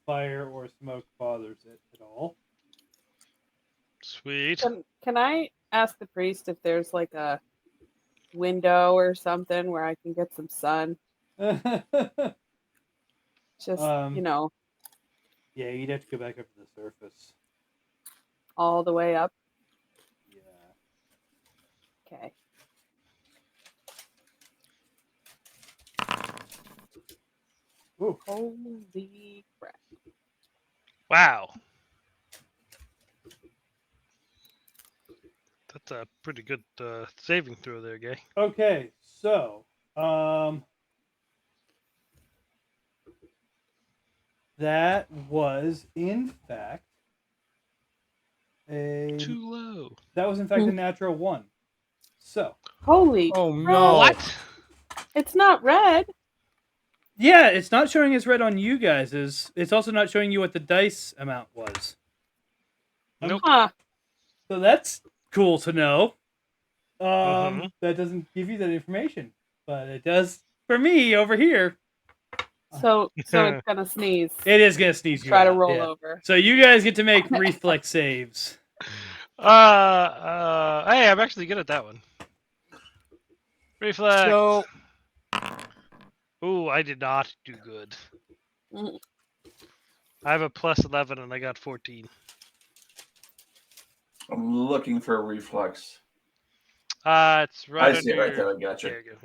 fire or smoke bothers it at all. Sweet. Can I ask the priest if there's like a window or something where I can get some sun? Just Yeah, you'd have to go back up to the surface. all the way up. Yeah. Okay. Ooh. Holy crap! Wow. That's a pretty good saving throw there, Gay. Okay, so that was in fact a Too low. that was in fact a natural 1. So Holy! Oh crap. no! What? It's not red. yeah, it's not showing as red on you guys. It's also not showing you what the dice amount was. Nope. Huh. So that's cool to know. Mhm. That doesn't give you that information, but it does for me over here. So it's gonna sneeze. It is gonna sneeze you Try to out, roll yeah. over. So you guys get to make reflex saves. Hey, I'm actually good at that one. Reflex. So Ooh, I did not do good. Mm. I have a plus 11 and I got 14. I'm looking for a reflex. It's right I see it under right there. I got you. There you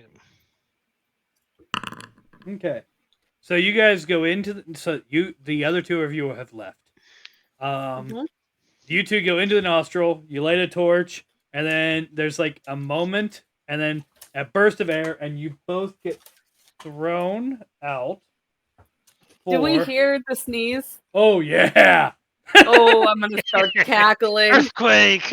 go. Okay. So you guys go into the other two of you have left. Mhm. You two go into the nostril, you light a torch, and then there's like a moment and then a burst of air, and you both get thrown out. Did we hear the sneeze? Oh yeah. Oh, I'm gonna start cackling. Earthquake!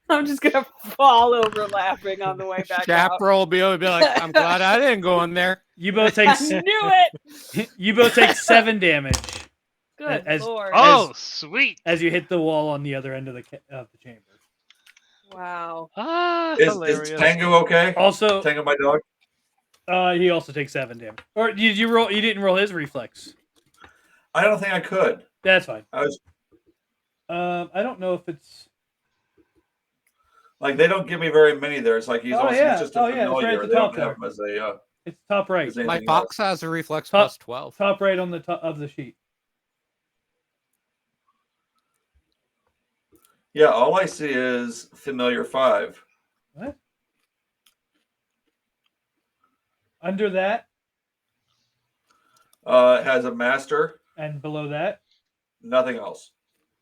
I'm just gonna fall over laughing on the way back out. Chaparrel will be able to be like, I'm glad I didn't go in there. You both take I knew it. you both take 7 damage Good As- lord! Oh, sweet! as you hit the wall on the other end of the chamber. Wow. Is Hilarious. Tango okay? Also, Tango, my dog. he also takes 7 damage. Or did you roll? You didn't roll his reflex. I don't think I could. That's fine. I was I don't know if it's. like, they don't give me very many there. It's like he's Oh, he's yeah. just a Oh, yeah, it's right familiar. at the They top don't have there. him as a. It's top right. as My anything fox has a reflex Top- plus 12. Top right on the top of the sheet. Yeah, all I see is familiar 5. What? Under that It has a master. and below that, Nothing else.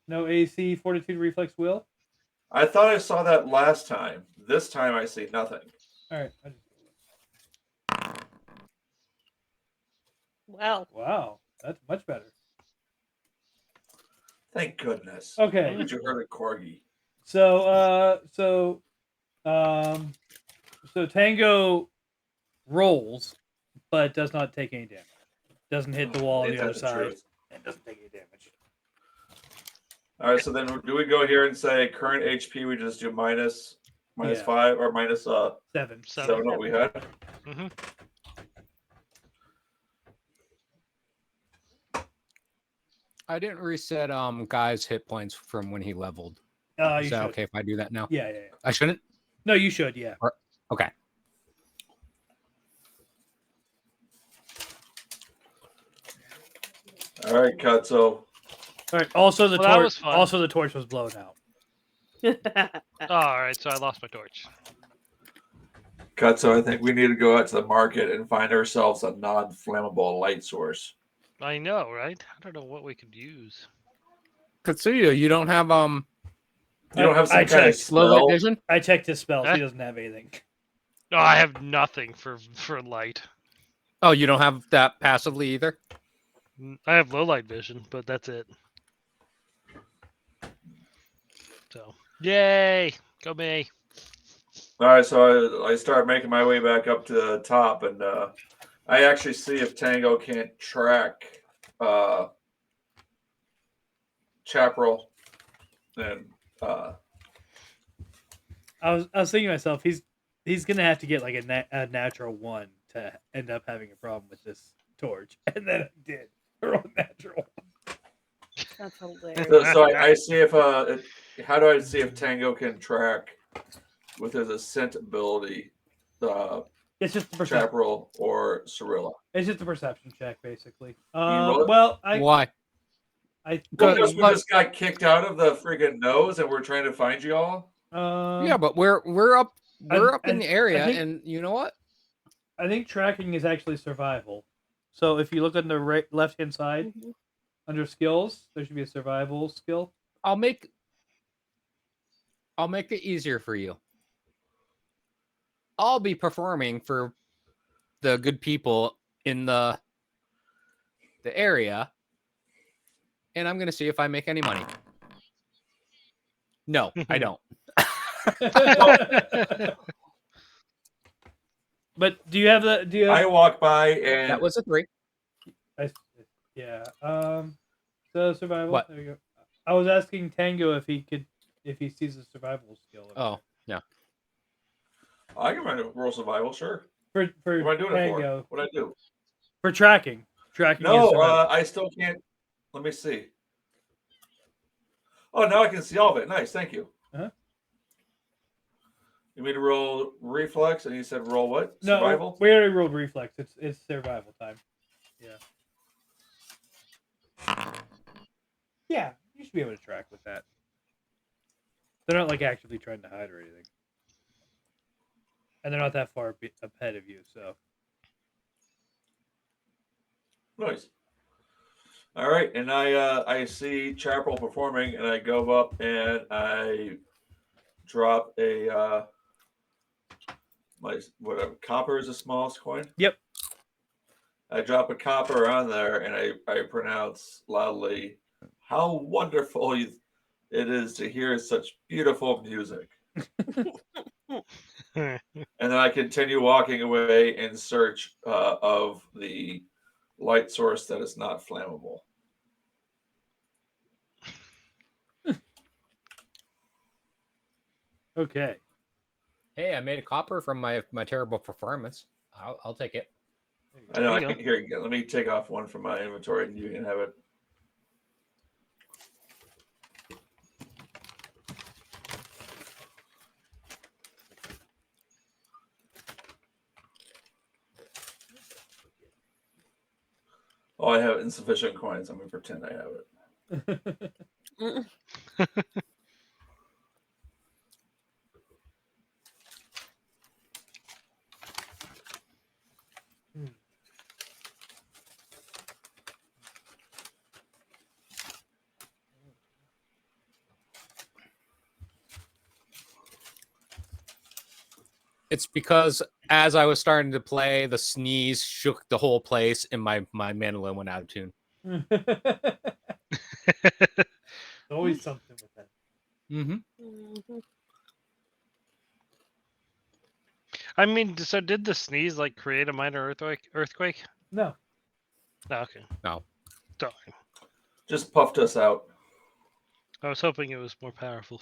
no AC, Fortitude, Reflex, Will. I thought I saw that last time. This time I see nothing. All right. Well, Wow, that's much better. Thank goodness. Okay. Did you heard a corgi? So Tango rolls, but does not take any damage. Doesn't hit the wall on Ain't the that other the side, truth? and doesn't take any damage. All right, so then do we go here and say current HP? We just do minus Yeah. 5 or minus 7. 7 what we had. Mm-hmm. I didn't reset Guy's hit points from when he leveled. You Is that should. okay if I do that now? Yeah. I shouldn't? No, you should. Yeah. Okay. All right, Kutso. All right. Also, the Well, that torch. was fun. Also, the torch was blown out. All right, so I lost my torch. Kutso, I think we need to go out to the market and find ourselves a non-flammable light source. I know, right? I don't know what we could use. Kutsuyo, you don't have You don't have some I kind of checked. low light spell? vision? I checked his spells. Huh? He doesn't have anything. No, I have nothing for light. Oh, you don't have that passively either? I have low light vision, but that's it. So, yay! Go me. All right, so I start making my way back up to the top, and I actually see if Tango can't track Chaparrel. And I was thinking to myself, he's gonna have to get like a natural 1 to end up having a problem with this torch, and then I did roll natural. That's hilarious. so I see if how do I see if Tango can track with his ascent ability? It's just a perception. Chaparrel or Cyrilla. It's just a perception check, basically. roll it? Well, Why? Because we just got kicked out of the friggin' nose, and we're trying to find you all. Yeah, but we're up in the area, and you know what? I think tracking is actually survival. So if you look on the left hand side under skills, there should be a survival skill. I'll make it easier for you. I'll be performing for the good people in the area, and I'm gonna see if I make any money. No, I don't. But do you have the? I walk by and that was a 3. Yeah. So survival. What? There you go. I was asking Tango if he sees a survival skill. Oh, yeah. I can roll survival, sure. For what am I doing Tango, it for? What I do? For tracking. Tracking. No, I still can't. Let me see. Oh, now I can see all of it. Nice, thank you. Uh-huh. You mean to roll reflex, and you said roll what? No, Survival? we already rolled reflex. It's survival time. Yeah. Yeah, you should be able to track with that. They're not like actively trying to hide or anything, and they're not that far ahead of you. So Nice. All right, and I see Chaparrel performing, and I go up and I drop a whatever, copper is the smallest coin. Yep. I drop a copper on there, and I pronounce loudly, "How wonderful it is to hear such beautiful music." And then I continue walking away in search of the light source that is not flammable. okay. Hey, I made a copper from my terrible performance. I'll take it. I know. Here, let me take off one from my inventory, and you can have it. Oh, I have insufficient coins. I'm going to pretend I have it. It's because as I was starting to play, the sneeze shook the whole place, and my mandolin went out of tune. Always something with that. Mm-hmm. I mean, so did the sneeze like create a minor earthquake? No. Oh, okay. No. Darn. Just puffed us out. I was hoping it was more powerful.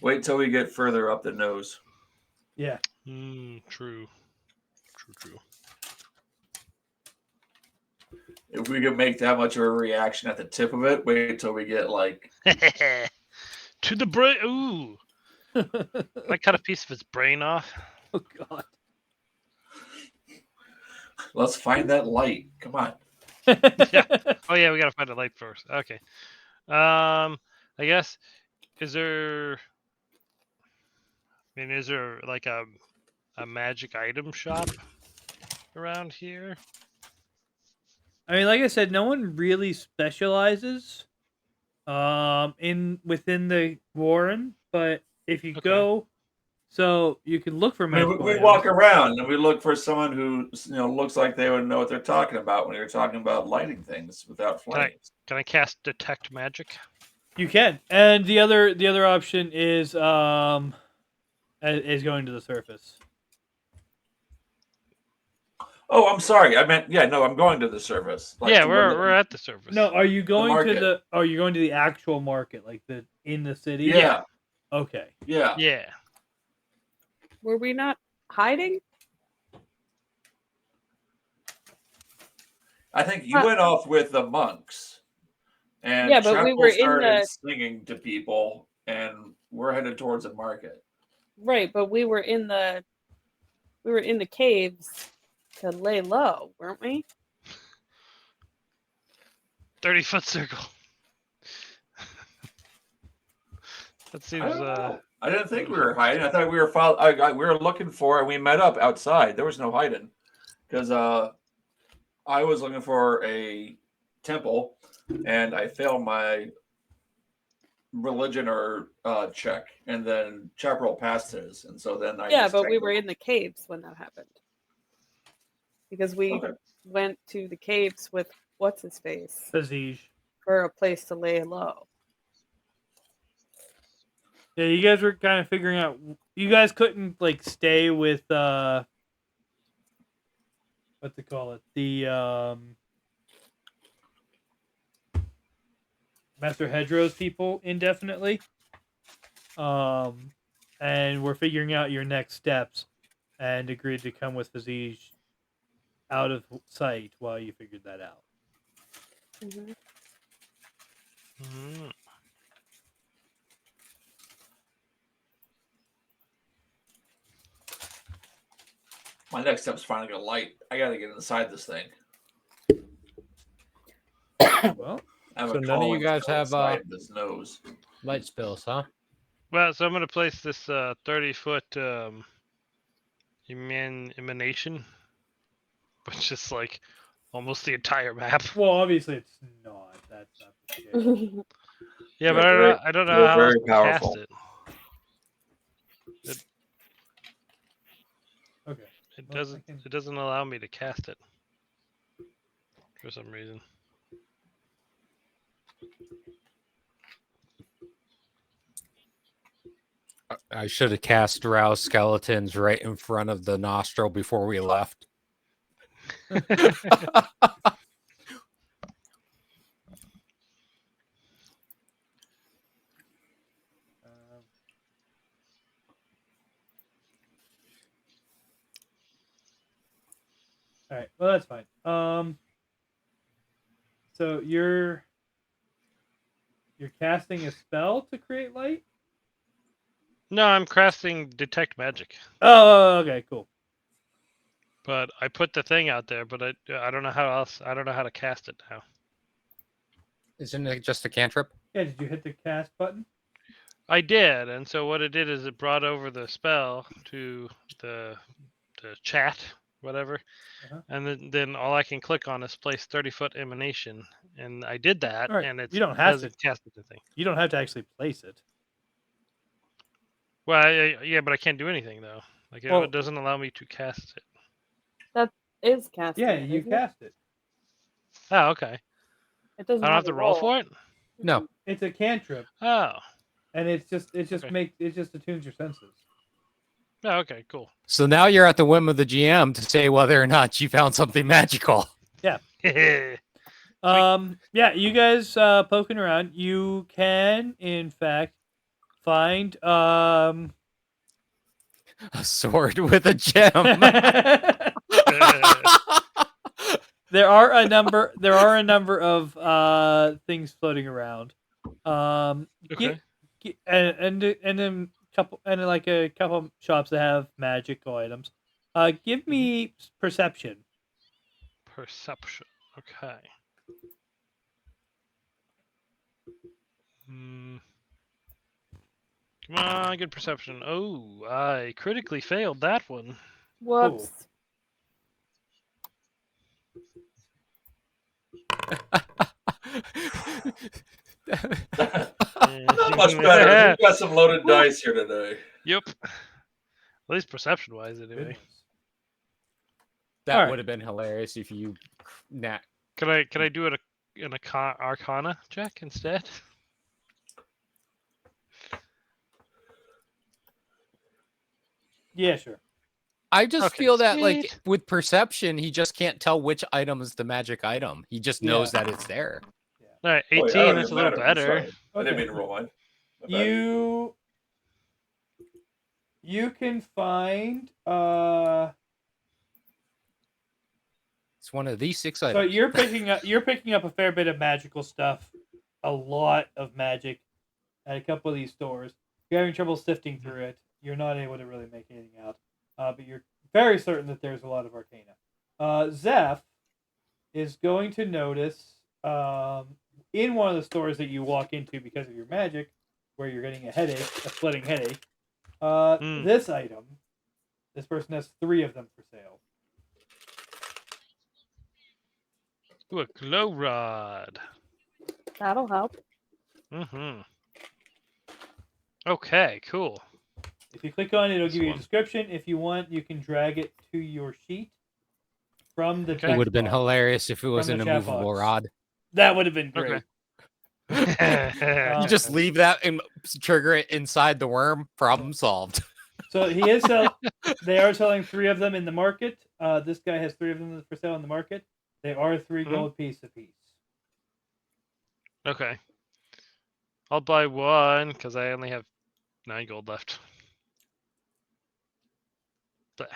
Wait till we get further up the nose. Yeah. True. If we could make that much of a reaction at the tip of it, wait till we get like to the brain. Ooh. I cut a piece of its brain off. Oh God. Let's find that light. Come on. Yeah. Oh yeah, we gotta find a light first. Okay. I guess is there like a magic item shop around here? I mean, like I said, no one really specializes within the Warren, but if you go, so you can look for magical we items. walk around and we look for someone who looks like they would know what they're talking about when you're talking about lighting things without flames. Can I cast detect magic? You can, and the other option is going to the surface. Oh, I'm sorry. I meant I'm going to the surface. Yeah, we're at the surface. No, are you going market. Are you going to the actual market, like in the city? Yeah. Okay. Yeah. Yeah. Were we not hiding? I think you went off with the monks, and but we were started singing to people, and we're headed towards the market. Right, but we were in the caves to lay low, weren't we? 30-foot circle. That seems. I didn't think we were hiding. I thought we were we were looking for, and we met up outside. There was no hiding, because I was looking for a temple, and I failed my religion or check, and then Chaparrel passed his, and so then but we were in the caves when that happened, because we went to the caves with what's his face, Voyage, for a place to lay low. Yeah, you guys were kind of figuring out. You guys couldn't stay with what to call it, the Master Hedgerow's people indefinitely. And we're figuring out your next steps, and agreed to come with Voyage out of sight while you figured that out. Mm-hmm. Mm. My next step's finding a light. I got to get inside this thing. Well, so none of you guys have this nose. light spills, huh? Well, so I'm going to place this 30-foot emanation, which is almost the entire map. Well, obviously it's not. That's not the case. Yeah, but I don't know how else to cast it. Okay. It doesn't allow me to cast it for some reason. I should have cast Rouse Skeletons right in front of the nostril before we left. All right. Well, that's fine. So you're casting a spell to create light? No, I'm casting detect magic. Oh, okay, cool. But I put the thing out there, but I don't know how else. I don't know how to cast it now. Isn't it just a cantrip? Yeah. Did you hit the cast button? I did, and so what it did is it brought over the spell to the chat, whatever, and then all I can click on is place 30-foot emanation, and I did that, right. and it doesn't cast the thing. You don't have to actually place it. Well, yeah, but I can't do anything though. It doesn't allow me to cast it. That is casting. Yeah, you cast it. Oh, okay. It doesn't. I don't have to roll for it. No, it's a cantrip. Oh. And it just Okay. attunes your senses. Oh, okay, cool. So now you're at the whim of the GM to say whether or not you found something magical. Yeah. Yeah, you guys poking around, you can in fact find A sword with a gem. there are a number of things floating around. Okay. And then a couple shops that have magical items. Give me perception. Perception. Okay. Come on, good perception. Oh, I critically failed that one. Whoops. Not much better. We've got some loaded dice here today. Yep. At least perception-wise, anyway. Goodness. That Alright. would have been hilarious if you. Can I do it in a Arcana check instead? Yeah, sure. I just Okay, feel that, like, sweet. with perception, he just can't tell which item is the magic item. He just knows that it's there. All right, Oh, yeah, 18. it That's a doesn't little matter. I'm better. sorry. I didn't Okay. mean to roll mine. My bad. You can find It's one of these 6 so items. you're picking up a fair bit of magical stuff, a lot of magic at a couple of these stores. You're having trouble sifting through it. You're not able to really make anything out. But you're very certain that there's a lot of arcana. Zeph is going to notice in one of the stores that you walk into because of your magic, where you're getting a splitting headache. This item, this person has 3 of them for sale. Ooh, a glow rod. That'll help. Mm-hmm. Okay, cool. If you click on it, it'll This give you a one. description. If you want, you can drag it to your sheet from the Okay. It text would have been box. hilarious if it was From an the chat immovable box. rod. That would have been great. Okay. You just leave that and trigger it inside the worm. Problem solved. So they are selling 3 of them in the market. This guy has 3 of them for sale in the market. They are 3 gold piece apiece. Okay. I'll buy 1 because I only have 9 gold left. But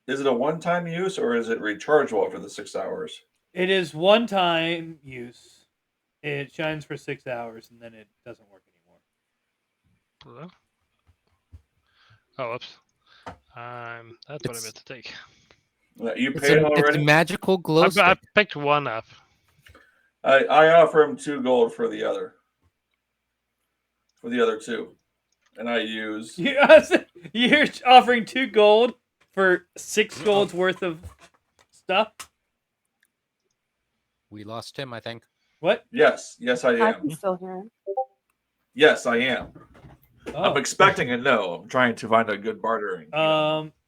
Is it a one-time use or is it rechargeable after the 6 hours? It is one-time use. It shines for 6 hours and then it doesn't work anymore. oh, whoops. That's what I meant to take. You It's paid him a already? magical glow I stick. picked 1 up. I offer him 2 gold for the other. For the other 2. And I use... You're offering 2 gold for 6 gold's worth of stuff? We lost him, I think. What? Yes, I I am. can still hear him. Yes, I am. Oh. I'm expecting a no. I'm trying to find a good bartering.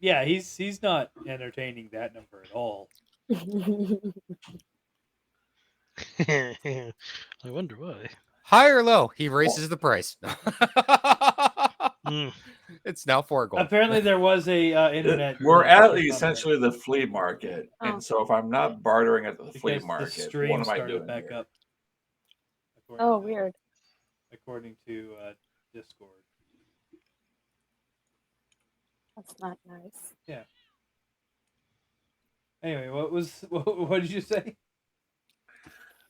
Yeah, he's not entertaining that number at all. I wonder why. High or low? He raises the price. Mm. It's now 4 gold. Apparently, there was a internet. We're at somewhere. essentially the flea market, Oh. and so if I'm not bartering at the flea Because the market, stream what am I started doing back here? up. Oh, weird. According to Discord. That's not nice. Yeah. Anyway, what did you say?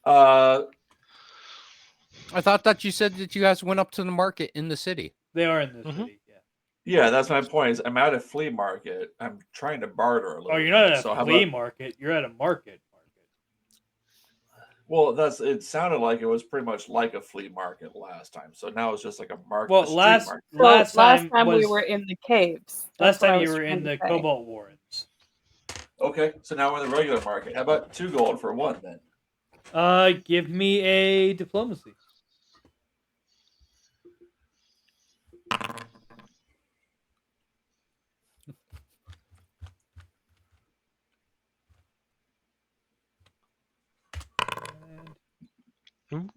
I thought that you said that you guys went up to the market in the city. They are in the Mhm. city. Yeah. Yeah, that's my point. Is I'm at a flea market. I'm trying to barter a little. Oh, you're not bit. at a So how flea about- market. You're at a market. Well, it sounded like it was pretty much like a flea market last time. So now it's just like a market. Well, a street last market. So last time we was- were in the caves. Last That's what I time you was were in trying the to say. Cobalt Warrens. Okay, so now we're in the regular market. How about 2 gold for 1 then? Give me a diplomacy. Ooh.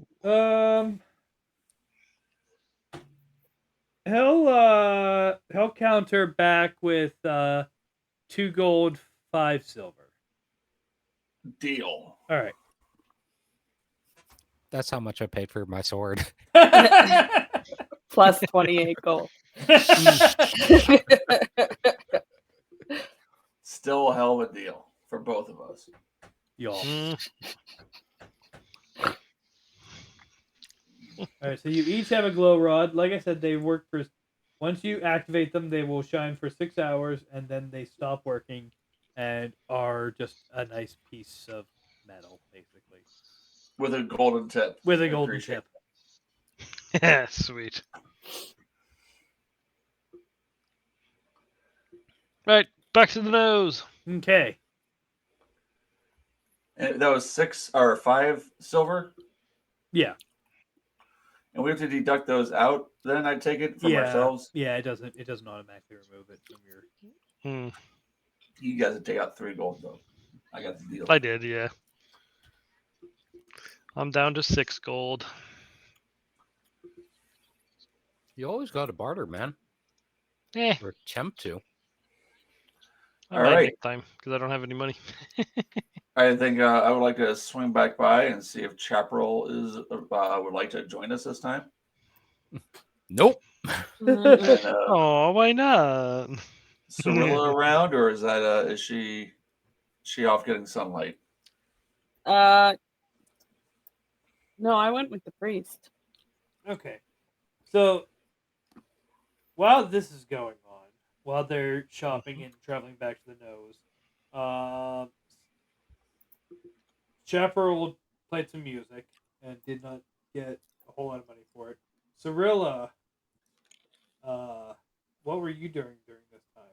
He'll counter back with 2 gold, 5 silver. Deal. All right. That's how much I paid for my sword. Plus 28 gold. Still a hell of a deal for both of us. Y'all. Mm. All right, so you each have a glow rod. Like I said, they work for. Once you activate them, they will shine for 6 hours, and then they stop working, and are just a nice piece of metal, basically, With a golden tip. with a I golden appreciate tip. Sweet. Right, back to the nose. Okay. And that was 6 or 5 silver. Yeah. And we have to deduct those out. Then I take it from ourselves. Yeah, it doesn't automatically remove it from your. You guys would take out 3 gold though. I got the deal. I did, yeah. I'm down to 6 gold. You always got to barter, man. Or attempt to. All right. Next time, because I don't have any money. I think I would like to swing back by and see if Chaparrel is would like to join us this time. Nope. Oh, why not? Cyrilla around, or is that is she off getting sunlight? No, I went with the priest. Okay, so while this is going on, while they're shopping and traveling back to the nose, Chaparral played some music and did not get a whole lot of money for it. Cyrilla, what were you doing during this time?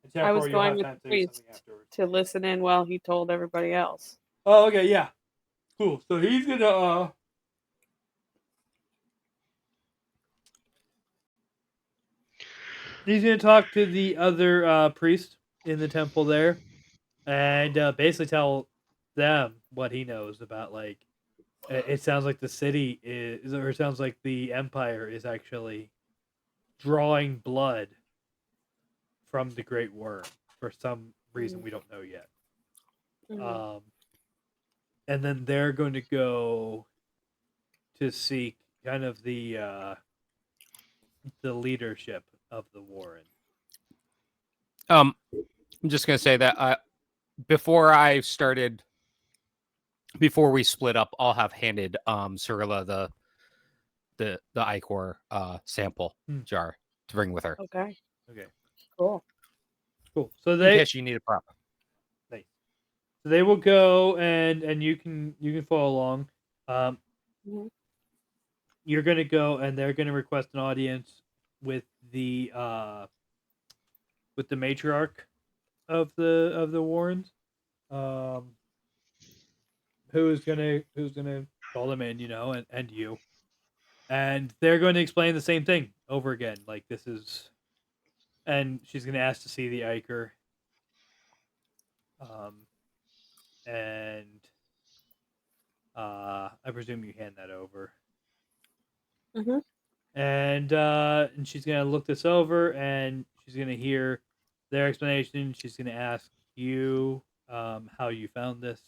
And Chaparral, I was going with the priest to listen in while he told everybody else. Oh, okay, yeah. Cool. So he's gonna talk to the other priest in the temple there, and basically tell them what he knows about, like, it sounds like the city is, or it sounds like the empire is actually drawing blood from the Great Wyrm for some reason we don't know yet. And then they're going to go to seek kind of the leadership of the Warren. I'm just gonna say that before we split up, I'll have handed Cyrilla the ichor sample jar to bring with her. Okay. Cool. So in case you need a prop. Nice. So they will go and you can follow along. You're gonna go and they're gonna request an audience with the matriarch of the Warrens, who's gonna call them in, and you, and they're going to explain the same thing over again, like this is, and she's gonna ask to see the ichor, and I presume you hand that over. And she's gonna look this over, and she's gonna hear their explanation. She's gonna ask you how you found this.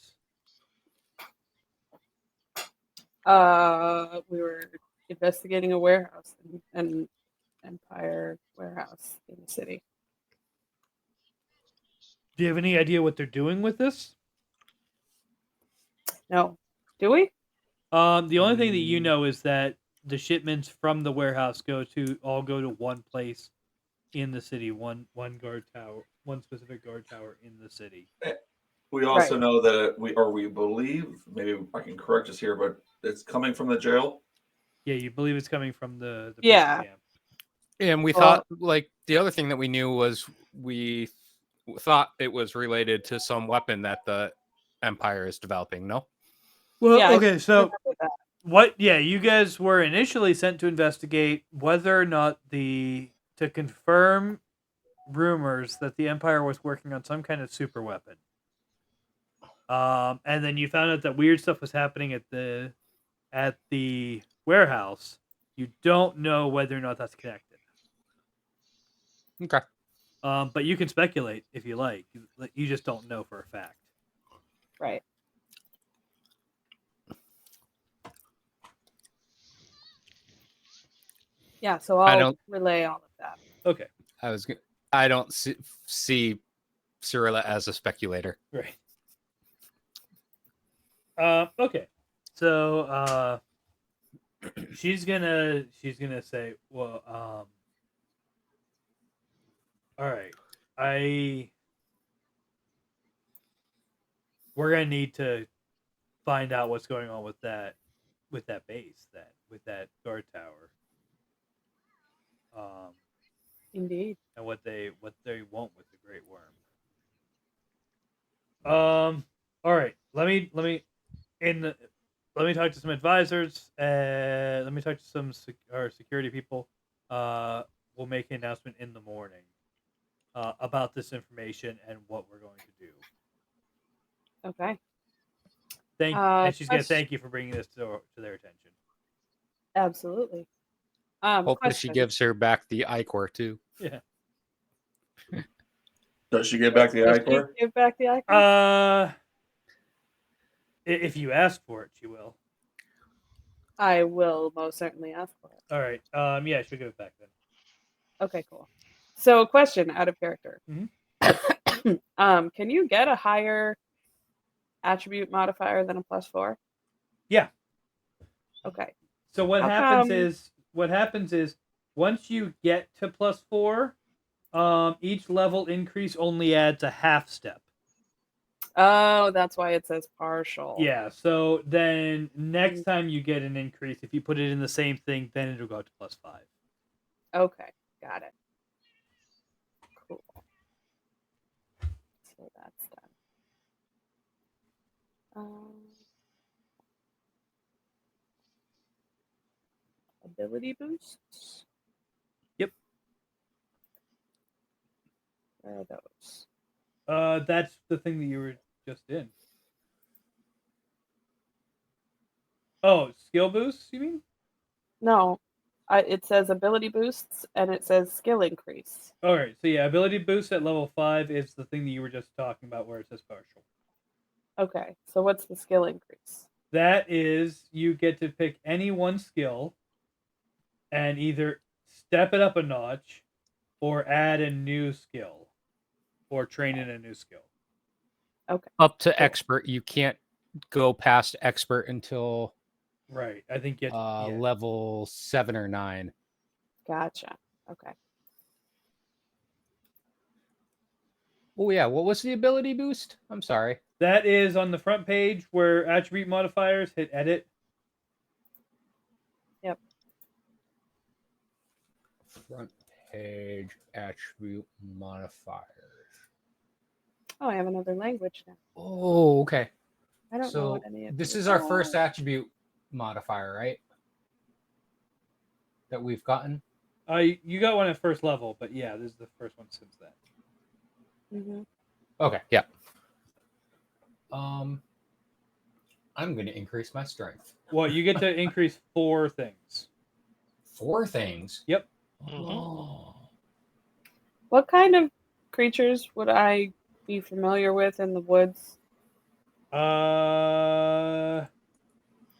We were investigating a warehouse, an Empire warehouse in the city. Do you have any idea what they're doing with this? No. Do we? The only thing that you know is that the shipments from the warehouse go to one place in the city, one guard tower, one specific guard tower in the city. We also know that we believe, maybe I can correct us here, but it's coming from the jail. Yeah, you believe it's coming from the camp. And we thought, like, the other thing that we knew was we thought it was related to some weapon that the Empire is developing. No. Well, yeah, okay, so what? Yeah, you guys were initially sent to investigate whether or not to confirm rumors that the Empire was working on some kind of super weapon. And then you found out that weird stuff was happening at the warehouse. You don't know whether or not that's connected. Okay. But you can speculate if you like. You just don't know for a fact. Right. Yeah, so I'll relay all of that. Okay. I don't see Cyrilla as a speculator. Right. Okay. So she's gonna say, well, all right, we're gonna need to find out what's going on with that base, with that guard tower. Indeed. And what they want with the Great Wyrm. All right. Let me let me talk to some advisors. Let me talk to some security people. We'll make an announcement in the morning about this information and what we're going to do. Okay. And she's gonna thank you for bringing this to their attention. Absolutely. Hopefully she gives her back the Icor too. Yeah. Does she get back the Icor? Give back the Icor? If you ask for it, she will. I will most certainly ask for it. All right. Yeah, she'll give it back then. Okay, cool. So, question out of character. Mm-hmm. Can you get a higher attribute modifier than a +4? Yeah. Okay. So what happens is once you get to +4, each level increase only adds a half step. Oh, that's why it says partial. Yeah. So then next time you get an increase, if you put it in the same thing, then it'll go to +5. Okay, got it. Cool. So that's done. Ability boosts? Yep. Where are those? That's the thing that you were just in. Oh, skill boosts, you mean? No. It says ability boosts and it says skill increase. All right. So yeah, ability boost at level 5 is the thing that you were just talking about where it says partial. Okay. So what's the skill increase? That is, you get to pick any one skill and either step it up a notch or add a new skill or train in a new skill. Okay. Up to expert. You can't go past expert until right. I think level 7 or 9. Gotcha. Okay. Oh yeah, what was the ability boost? I'm sorry. That is on the front page where attribute modifiers, hit edit. Yep. Front page attribute modifiers. Oh, I have another language now. Oh, okay. I don't know what any of this these is our are. first attribute modifier, right? That we've gotten. You got one at first level, but yeah, this is the first one since then. Mm-hmm. Okay, yeah. I'm going to increase my strength. Well, you get to increase 4 things. 4 things? Yep. Oh. What kind of creatures would I be familiar with in the woods? And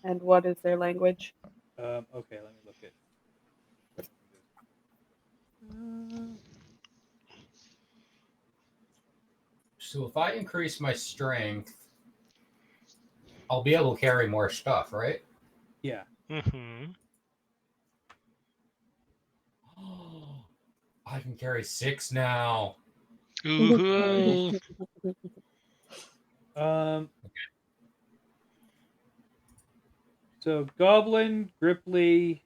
what is their language? Okay, let me look at. So if I increase my strength, I'll be able to carry more stuff, right? Yeah. Mm-hmm. I can carry 6 now. Ooh. So Goblin, Gripply,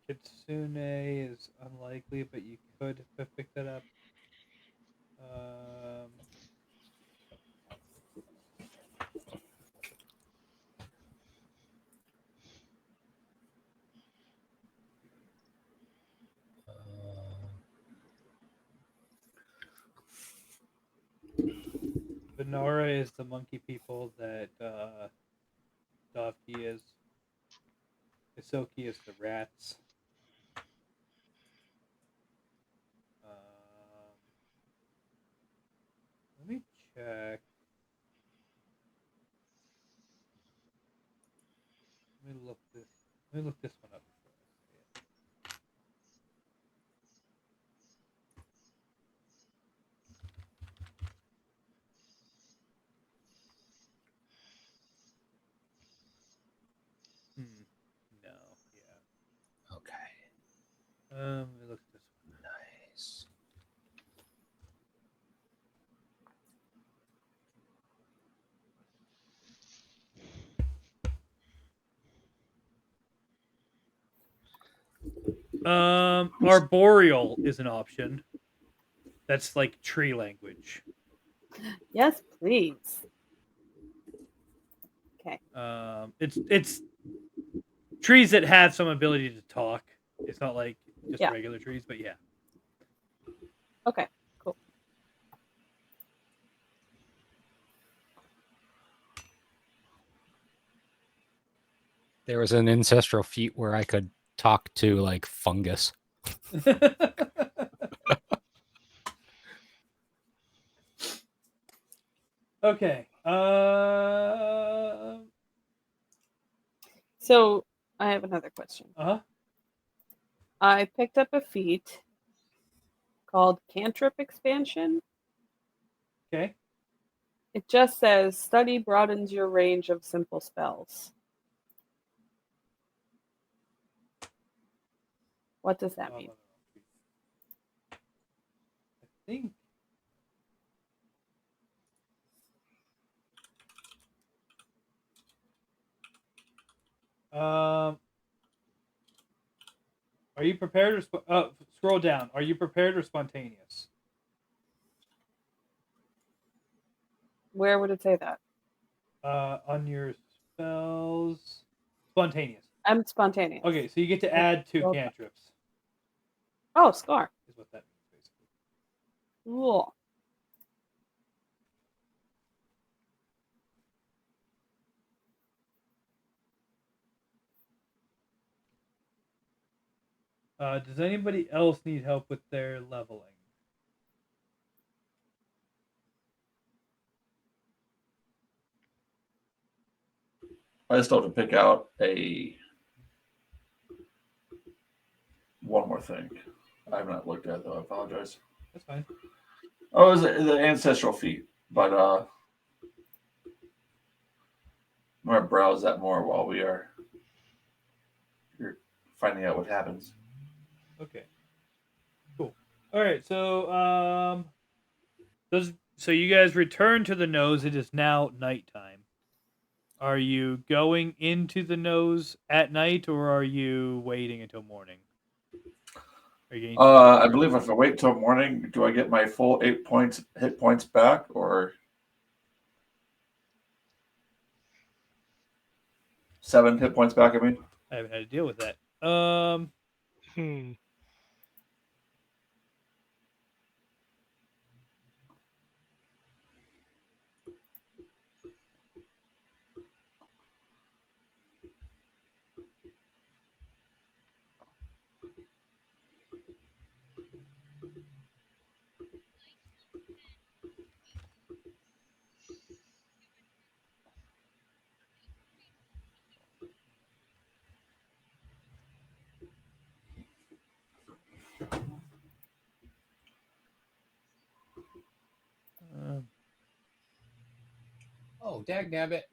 Kitsune is unlikely, but you could pick that up. Venora is the monkey people that Dovki is. Isoki is the rats. Let me check. Let me look this one up. No, yeah. Okay. Let me look at this one. Nice. Arboreal is an option. That's like tree language. Yes, please. Okay. It's trees that have some ability to talk. It's not like just regular trees, but yeah. Okay, cool. There was an ancestral feat where I could talk to like fungus. Okay. So I have another question. Uh-huh. I picked up a feat called Cantrip Expansion. Okay. It just says study broadens your range of simple spells. What does that mean? I think. Are you prepared or scroll down? Are you prepared or spontaneous? Where would it say that? On your spells, spontaneous. I'm spontaneous. Okay, so you get to add 2 cantrips. Oh, scar. Is what that means, basically. Cool. Does anybody else need help with their leveling? I still have to pick out one more thing. I have not looked at it, though. I apologize. That's fine. Oh, it was the ancestral feat, but I'm gonna browse that more while you're finding out what happens. Okay. Cool. All right. So so you guys return to the nose. It is now nighttime. Are you going into the nose at night, or are you waiting until morning? I believe if I wait till morning, do I get my full 8 hit points back, or 7 hit points back? I mean, I haven't had to deal with that. Oh, dagnabbit.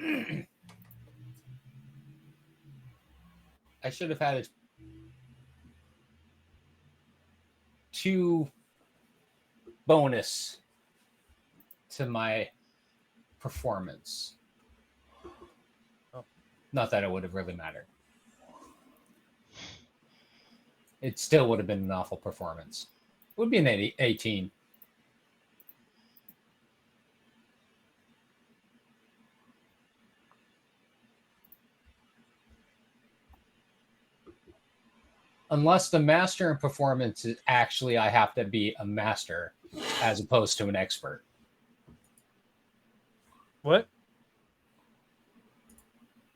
I should have had 2 bonus to my performance. Oh. Not that it would have really mattered. It still would have been an awful performance. It would be an 18. Unless the master in performance is actually I have to be a master as opposed to an expert. What?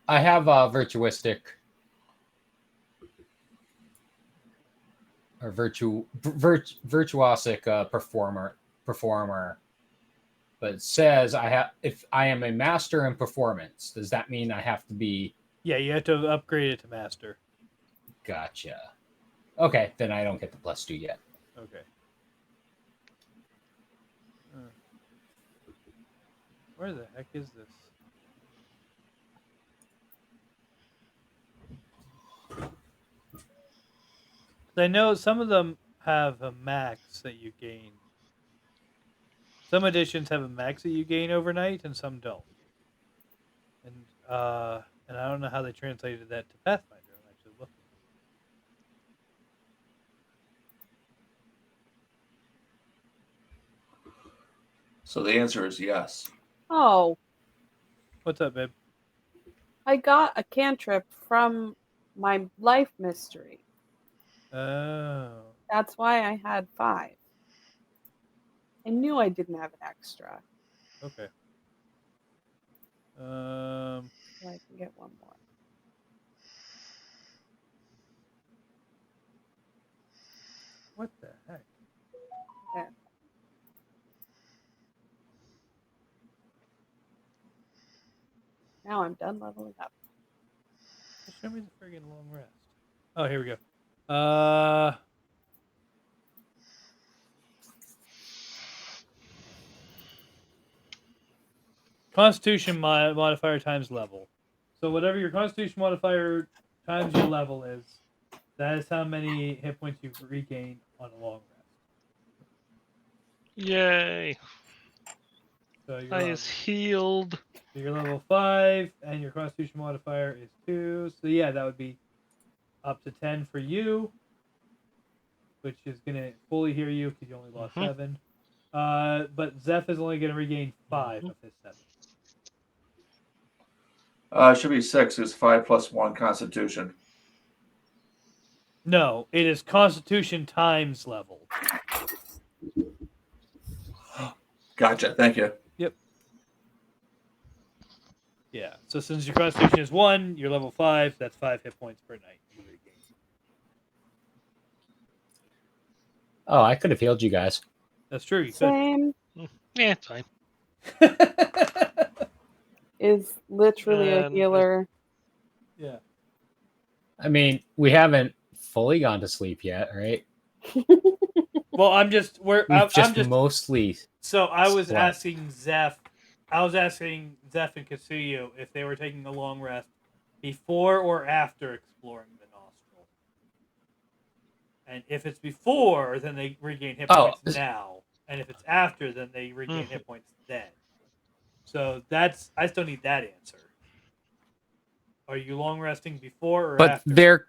I have a virtuosic or virtuosic performer, but it says if I am a master in performance. Does that mean I have to be? Yeah, you have to upgrade it to master. Gotcha. Okay, then I don't get the +2 yet. Okay. Where the heck is this? I know some of them have a max that you gain. Some editions have a max that you gain overnight, and some don't. And I don't know how they translated that to Pathfinder. I'm actually looking. So the answer is yes. Oh, What's up, babe? I got a cantrip from my life mystery. Oh. That's why I had 5. I knew I didn't have an extra. Okay. So I can get one more. What the heck? There. Now I'm done leveling up. Show me the friggin' long rest. Oh, here we go. Constitution modifier times level. So whatever your Constitution modifier times your level is, that is how many hit points you regain on a long rest. Yay! So I is healed. So you're level 5, and your Constitution modifier is 2. So yeah, that would be up to 10 for you, which is gonna fully heal you because you only lost 7. But Zeph is only gonna regain 5 of his 7. It should be 6. It's 5 plus 1 Constitution. No, it is Constitution times level. Gotcha. Thank you. Yep. Yeah. So since your Constitution is 1, you're level 5. That's 5 hit points per night you regain. Oh, I could have healed you guys. That's true. You Same Yeah, it's fine. could. is literally a And healer. Yeah. I mean, we haven't fully gone to sleep yet, right? Well, I'm just We've just mostly. So I was slept. asking Zeph. I was asking Zeph and Kutsuyo if they were taking a long rest before or after exploring the nostril. And if it's before, then they regain hit points now. And if it's after, then they regain hit points then. So that's I still need that answer. Are you long resting before or after? But they're.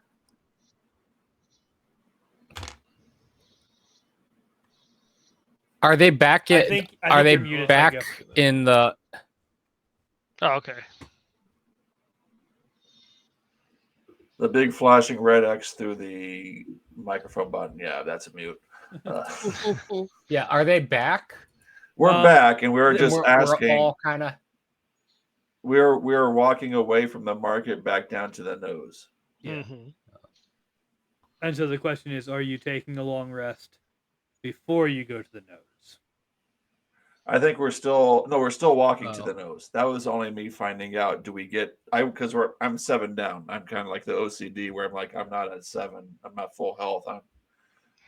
Are they back I in? think Are they you're muted, so I back guess. in the? Oh, okay. The big flashing red X through the microphone button. Yeah, that's a mute. Yeah, are they back? We're back, and we were just asking. We're all kind of. We're walking away from the market back down to the nose. Yeah. And so the question is, are you taking a long rest before you go to the nose? I think we're still walking to the nose. That was only me finding out. Do we get because I'm 7 down. I'm kind of like the OCD where I'm like I'm not at 7. I'm not full health.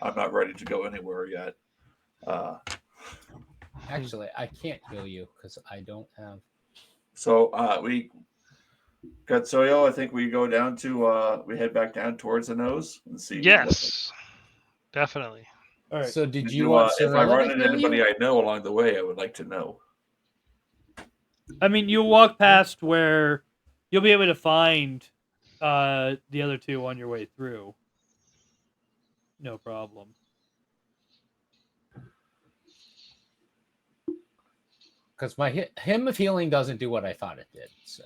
I'm not ready to go anywhere yet. Actually, I can't heal you because I don't have. So we got Soyo. I think we go down to we head back down towards the nose and see. Yes, definitely. All right. So did you want if I Cyrilla run to into heal anybody you? I know along the way, I would like to know. I mean, you'll walk past where you'll be able to find the other two on your way through. No problem. Because my hymn of healing doesn't do what I thought it did. So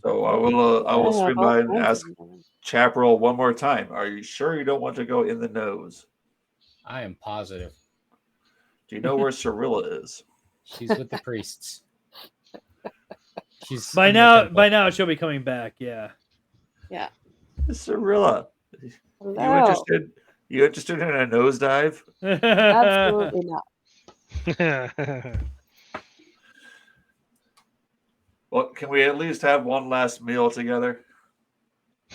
So I will swing by and ask Chaparrel one more time. Are you sure you don't want to go in the nose? I am positive. Do you know where Cyrilla is? She's with the priests. She's by now she'll be coming back. Yeah. Yeah. Cyrilla. Hello. You interested in a nosedive? Absolutely not. Well, can we at least have one last meal together?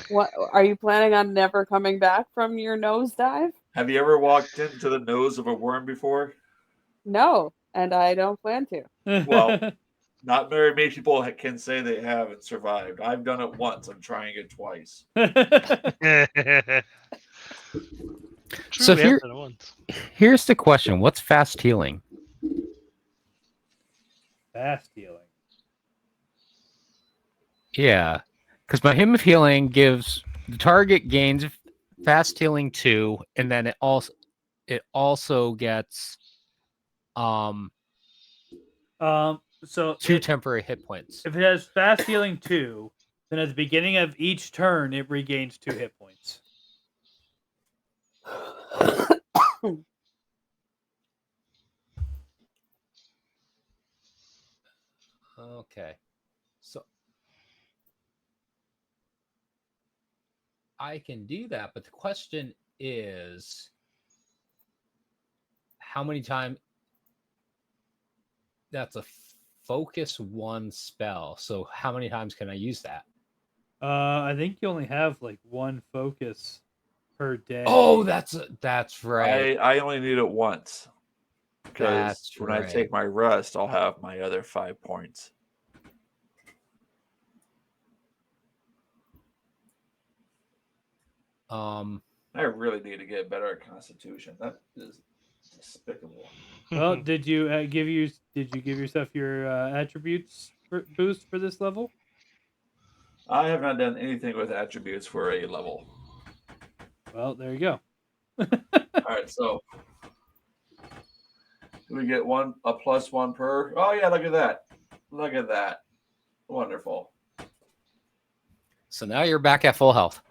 What are you planning on never coming back from your nosedive? Have you ever walked into the nose of a worm before? No, and I don't plan to. Well, not very many people can say they have and survived. I've done it once. I'm trying it twice. So here's the question: what's fast healing? Fast healing. Yeah, because my hymn of healing gives the target gains fast healing 2, and then it also gets So 2 temporary hit points. If it has fast healing 2, then at the beginning of each turn, it regains 2 hit points. Okay. So I can do that, but the question is how many times that's a focus 1 spell. So how many times can I use that? I think you only have like 1 focus per day. Oh, that's right. I only need it once. Because That's when right. I take my rest, I'll have my other 5 points. I really need to get better at Constitution. That is despicable. Well, did you give yourself your attributes boost for this level? I have not done anything with attributes for a level. Well, there you go. All right, so we get a +1 per. Oh yeah, look at that! Look at that! Wonderful. So now you're back at full health.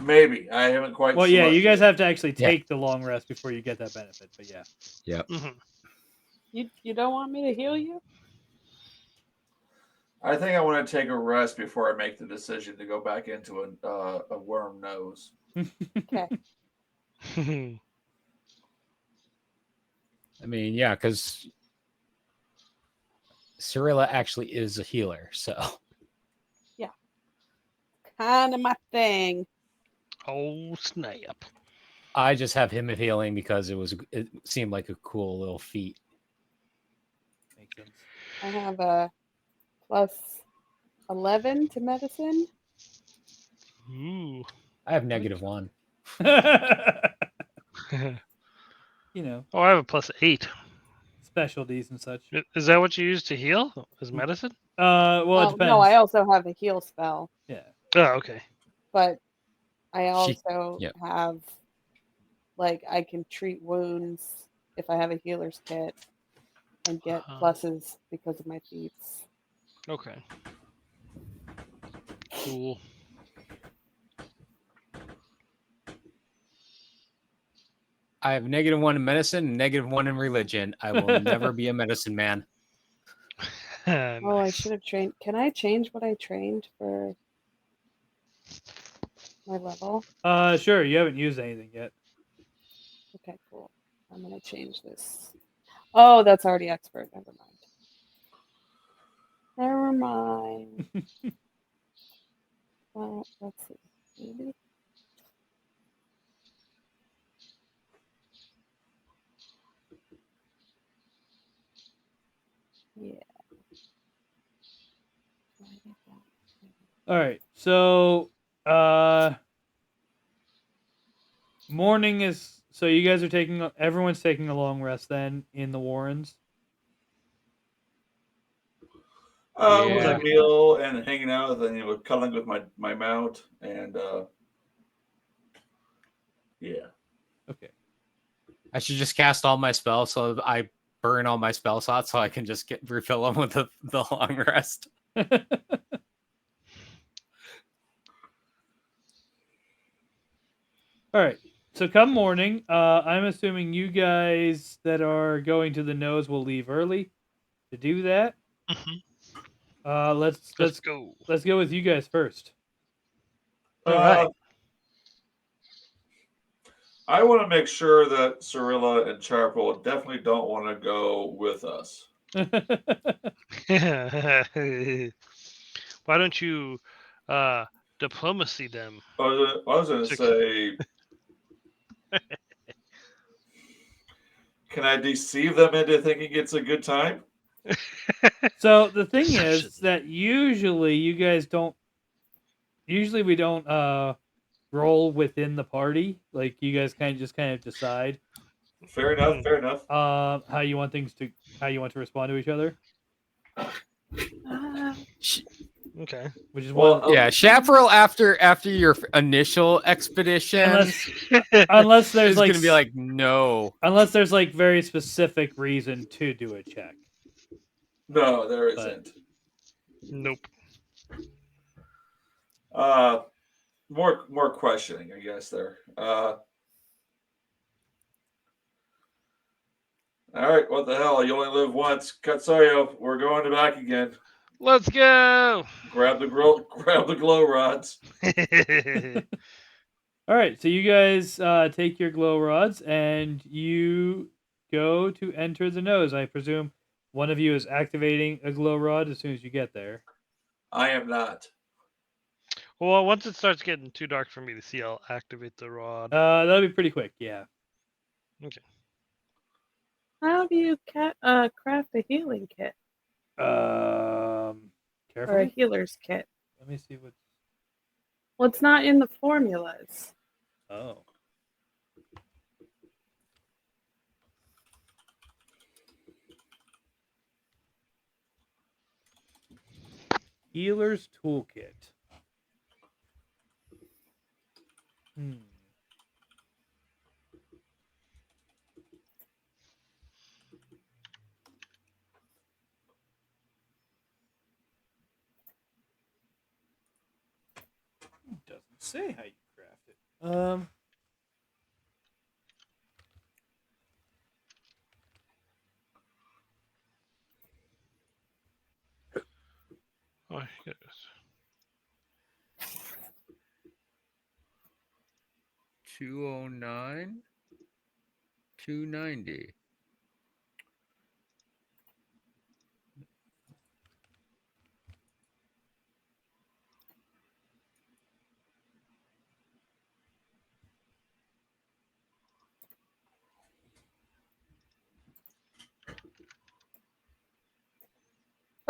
Maybe I haven't quite. Well, yeah, you guys have to actually Yeah. take the long rest before you get that benefit. But yeah. Yep. You don't want me to heal you? I think I want to take a rest before I make the decision to go back into a worm nose. Okay. I mean, yeah, because Cyrilla actually is a healer, so Kind of my thing. Oh snap! I just have him at healing because it seemed like a cool little feat. Makes sense. I have a +11 to medicine. Ooh. I have -1. You know, Oh, I have a +8. specialties and such. Is that what you use to heal? As medicine? Well, it depends. No, I also have a heal spell, Yeah. Oh, okay. but I She- also yep. have, like, I can treat wounds if I have a healer's kit and get pluses because of my feats. Okay. Cool. I have -1 in medicine and -1 in religion. I will never be a medicine man. Oh, I should have trained. Can I change what I trained for my level? Sure. You haven't used anything yet. Okay, cool. I'm gonna change this. Oh, that's already expert. Never mind. Never mind. Well, let's see. Maybe. Yeah. All right. So, morning is. So you guys are taking. Everyone's taking a long rest then in the Warrens. With Yeah. a meal and hanging out, and cuddling with my mount, and yeah. Okay. I should just cast all my spells so I burn all my spell slots so I can just refill them with the long rest. All right. So come morning, I'm assuming you guys that are going to the nose will leave early to do that. Let's go. Let's go with you guys first. All right. I want to make sure that Cyrilla and Chaparrel definitely don't want to go with us. Why don't you diplomacy them? I was going to say, can I deceive them into thinking it's a good time? So the thing is that usually you guys don't. Usually we don't roll within the party. Like you guys kind of decide. Fair enough. Fair enough. How you want to respond to each other. Okay. Which is yeah, Chaparrel after your initial expedition, unless there's is like gonna be like no. Unless there's like very specific reason to do a check. No, there isn't. Nope. More questioning, I guess. There. All right, what the hell? You only live once. Kutsuyo, we're going to back again. Let's go. Grab the glow rods. All right, so you guys take your glow rods and you go to enter the nose. I presume one of you is activating a glow rod as soon as you get there. I am not. Well, once it starts getting too dark for me to see, I'll activate the rod. That'll be pretty quick, yeah. Okay. How do you craft a healing kit or a Carefully. healer's kit? Let me see what's. Well, it's not in the formulas. Oh. Healer's toolkit. Doesn't say how you craft it. Oh, yes. $209, $290.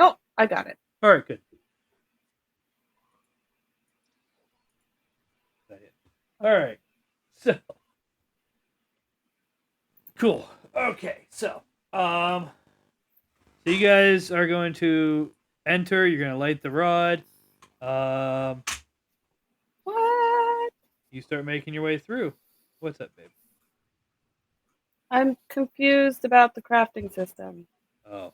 Oh, I got it. All right, good. All right, so cool. Okay, so you guys are going to enter. You're going to light the rod. What? You start making your way through. What's up, babe? I'm confused about the crafting system. Oh.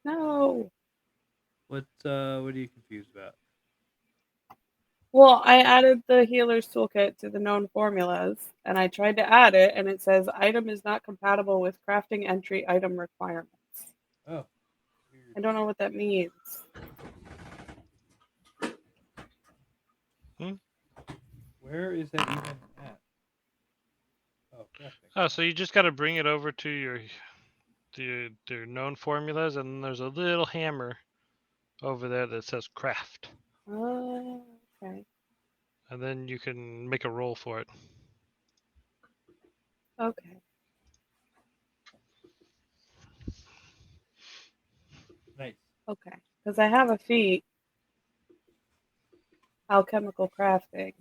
No. What are you confused about? Well, I added the healer's toolkit to the known formulas, and I tried to add it, and it says item is not compatible with crafting entry item requirements. Oh. I don't know what that means. Where is that even at? Oh, crafting. Oh, so you just got to bring it over to your known formulas, and there's a little hammer over there that says craft. Oh, okay. And then you can make a roll for it. Okay. Nice. Okay. Because I have a feat. Alchemical crafting.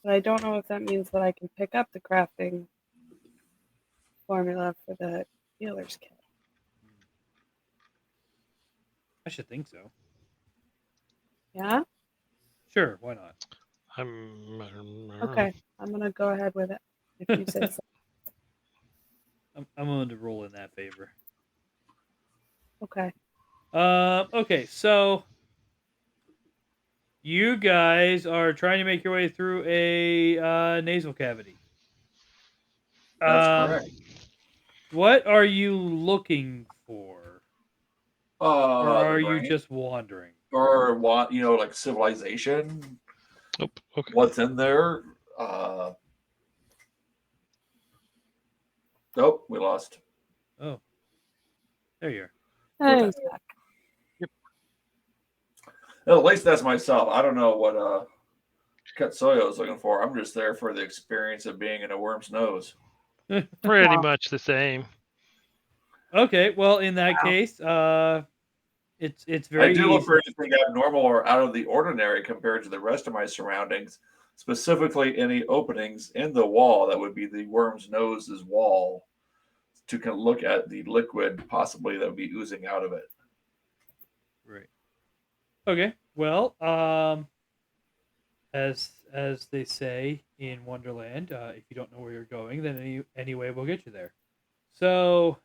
But I don't know if that means that I can pick up the crafting formula for the healer's kit. I should think so. Yeah? Sure, why not? Okay. I'm going to go ahead with it, if you say so. I'm willing to roll in that favor. Okay. Okay, so you guys are trying to make your way through a nasal cavity. That's correct. What are you looking for? Or are you just wandering? Or what? Like civilization. Oh, okay. What's in there? Nope, we lost. Oh, there you are. Thanks. Well, at least that's myself. I don't know what Kutsuyo is looking for. I'm just there for the experience of being in a worm's nose. Pretty much the same. Okay, well, in that case, it's very I do look easy. for anything abnormal or out of the ordinary compared to the rest of my surroundings. specifically any openings in the wall that would be the worm's nose's wall to look at the liquid possibly that would be oozing out of it. Right. Okay. Well, as they say in Wonderland, if you don't know where you're going, then any way will get you there. So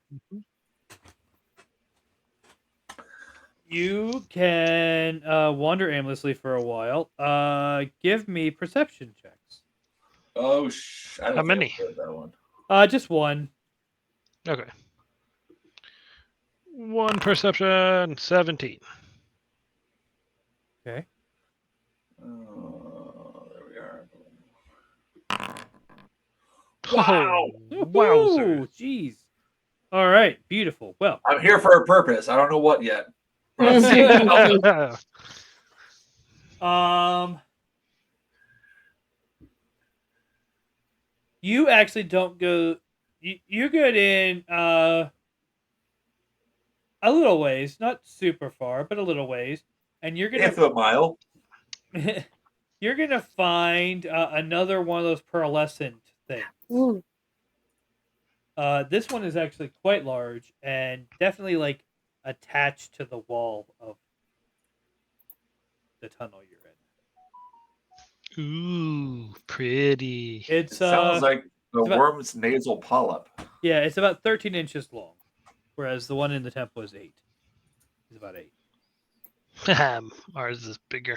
you can wander aimlessly for a while. Give me perception checks. Oh, I don't How think many? I'm good at that one. Just one. Okay. 1 perception, 17. Okay. There we are. Wow! Wowzer. Jeez. All right. Beautiful. Well, I'm here for a purpose. I don't know what yet. Let's see. you actually don't go. You get in a little ways, not super far, but a little ways, and you're gonna Half a mile. you're gonna find another one of those pearlescent things. Ooh. This one is actually quite large and definitely like attached to the wall of the tunnel you're in. Ooh, pretty. It sounds like the about- worm's nasal polyp. Yeah, it's about 13 inches long, whereas the one in the temple is 8. It's about 8. Ours is bigger.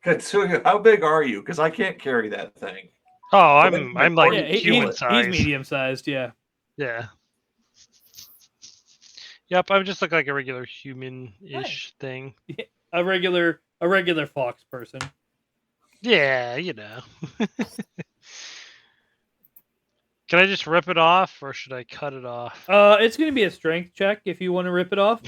Kutsuyo, how big are you? Because I can't carry that thing. Oh, So I'm like Yeah, human size. He's medium sized. Yeah. Yeah. Yep, I just look like a regular human-ish thing. A regular fox person. Yeah, you know. Can I just rip it off, or should I cut it off? It's gonna be a strength check if you want to rip it off.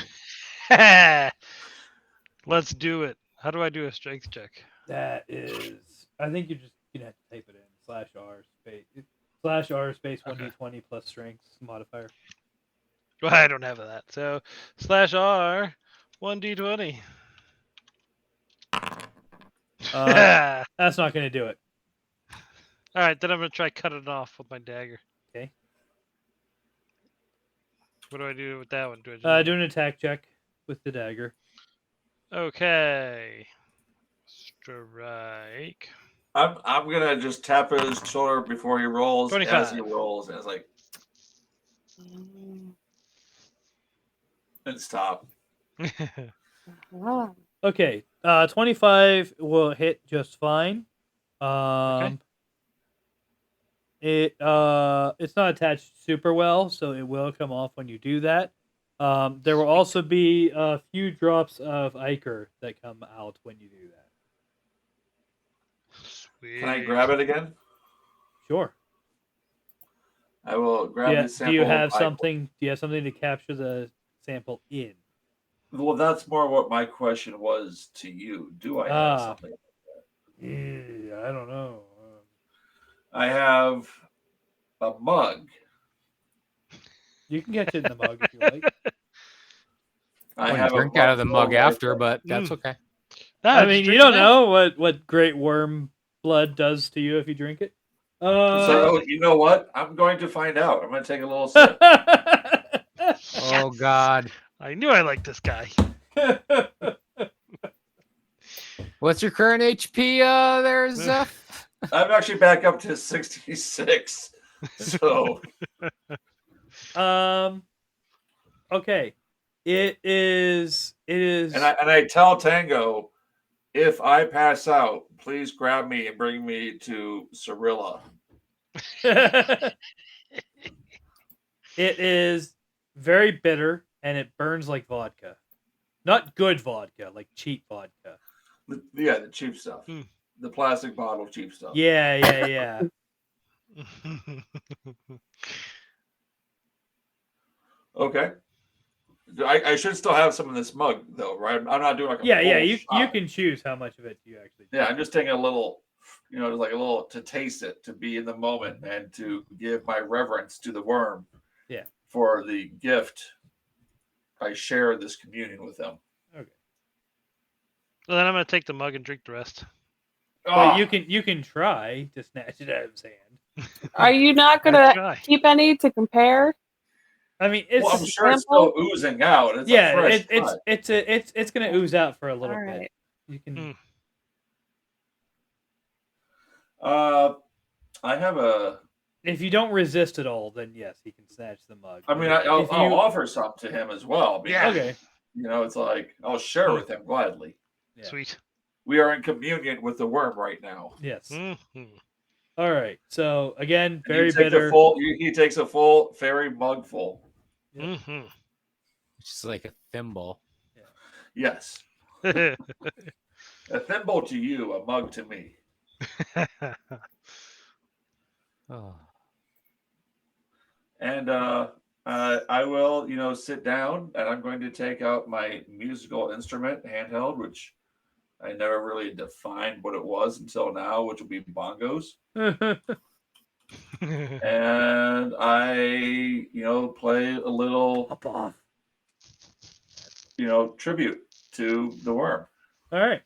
Let's do it. How do I do a strength check? That is, I think you're just gonna have to type it in /R space Okay. 1d20 plus strength modifier. Well, I don't have that. So /R 1d20. That's not gonna do it. All right, then I'm gonna try cut it off with my dagger. Okay. What do I do with that one? Do I Do an attack check with the dagger. Okay. Strike. I'm gonna just tap his shoulder before he rolls. 25. As he rolls, and it's like, and stop. Wow. Okay. 25 will hit just fine. It's not attached super well, so it will come off when you do that. There will also be a few drops of ichor that come out when you do that. Sweet. Can I grab it again? Sure. I will grab the sample. Do you have something? Do you have something to capture the sample in? Well, that's more what my question was to you. Do I have something? Yeah, I don't know. I have a mug. You can catch it in the mug if you like. I I have drink a out of the mug full after, rifle. but that's okay. I mean, you don't know what Great Wyrm blood does to you if you drink it. So you know what? I'm going to find out. I'm going to take a little sip. Oh God, I knew I liked this guy. what's your current HP there, Zeph? I'm actually back up to 66. So okay. It is and I tell Tango, if I pass out, please grab me and bring me to Cyrilla. it is very bitter and it burns like vodka. Not good vodka, like cheap vodka. The cheap stuff. The plastic bottle cheap stuff. Yeah. Okay. I should still have some in this mug though, right? I'm not doing like a Yeah. full You shot. can choose how much of it you actually do. Yeah, I'm just taking a little, just like a little to taste it, to be in the moment, and to give my reverence to the worm. Yeah. For the gift, I share this communion with them. Okay. Well, then I'm gonna take the mug and drink the rest. But you can try to snatch it out of his hand. Are you not gonna keep any to compare? I mean, it's I'm sure it's still oozing out. It's a fresh it's gonna ooze out for a little right. bit. You can. I have a. If you don't resist at all, then yes, he can snatch the mug. I mean, I'll offer some to him as well. Yeah. Okay. You know, it's like I'll share with him gladly. Yeah. Sweet. We are in communion with the worm right now. Yes. Mm-hmm. All right. So again, And very bitter. He takes a full fairy mug full. Mm-hmm. It's like a thimble. Yes. A thimble to you, a mug to me. Oh. And I will, sit down, and I'm going to take out my musical instrument, handheld, which I never really defined what it was until now, which will be bongos. And I, play a little, tribute to the worm. All right.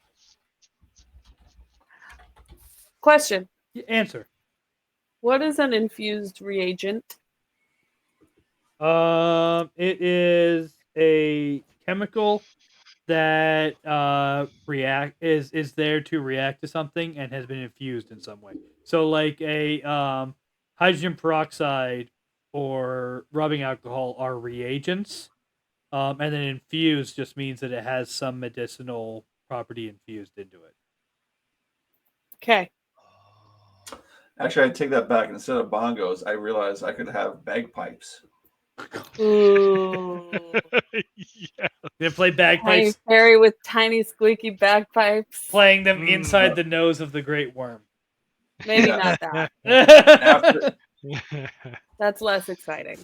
Question. Answer. What is an infused reagent? It is a chemical that is there to react to something and has been infused in some way. So like a hydrogen peroxide or rubbing alcohol are reagents. And then infused just means that it has some medicinal property infused into it. Okay. Actually, I take that back. Instead of bongos, I realized I could have bagpipes. Ooh. Yeah. They play bagpipes. Fairy with tiny squeaky bagpipes. Playing them inside the nose of the Great Wyrm. Maybe not that. After, That's less exciting.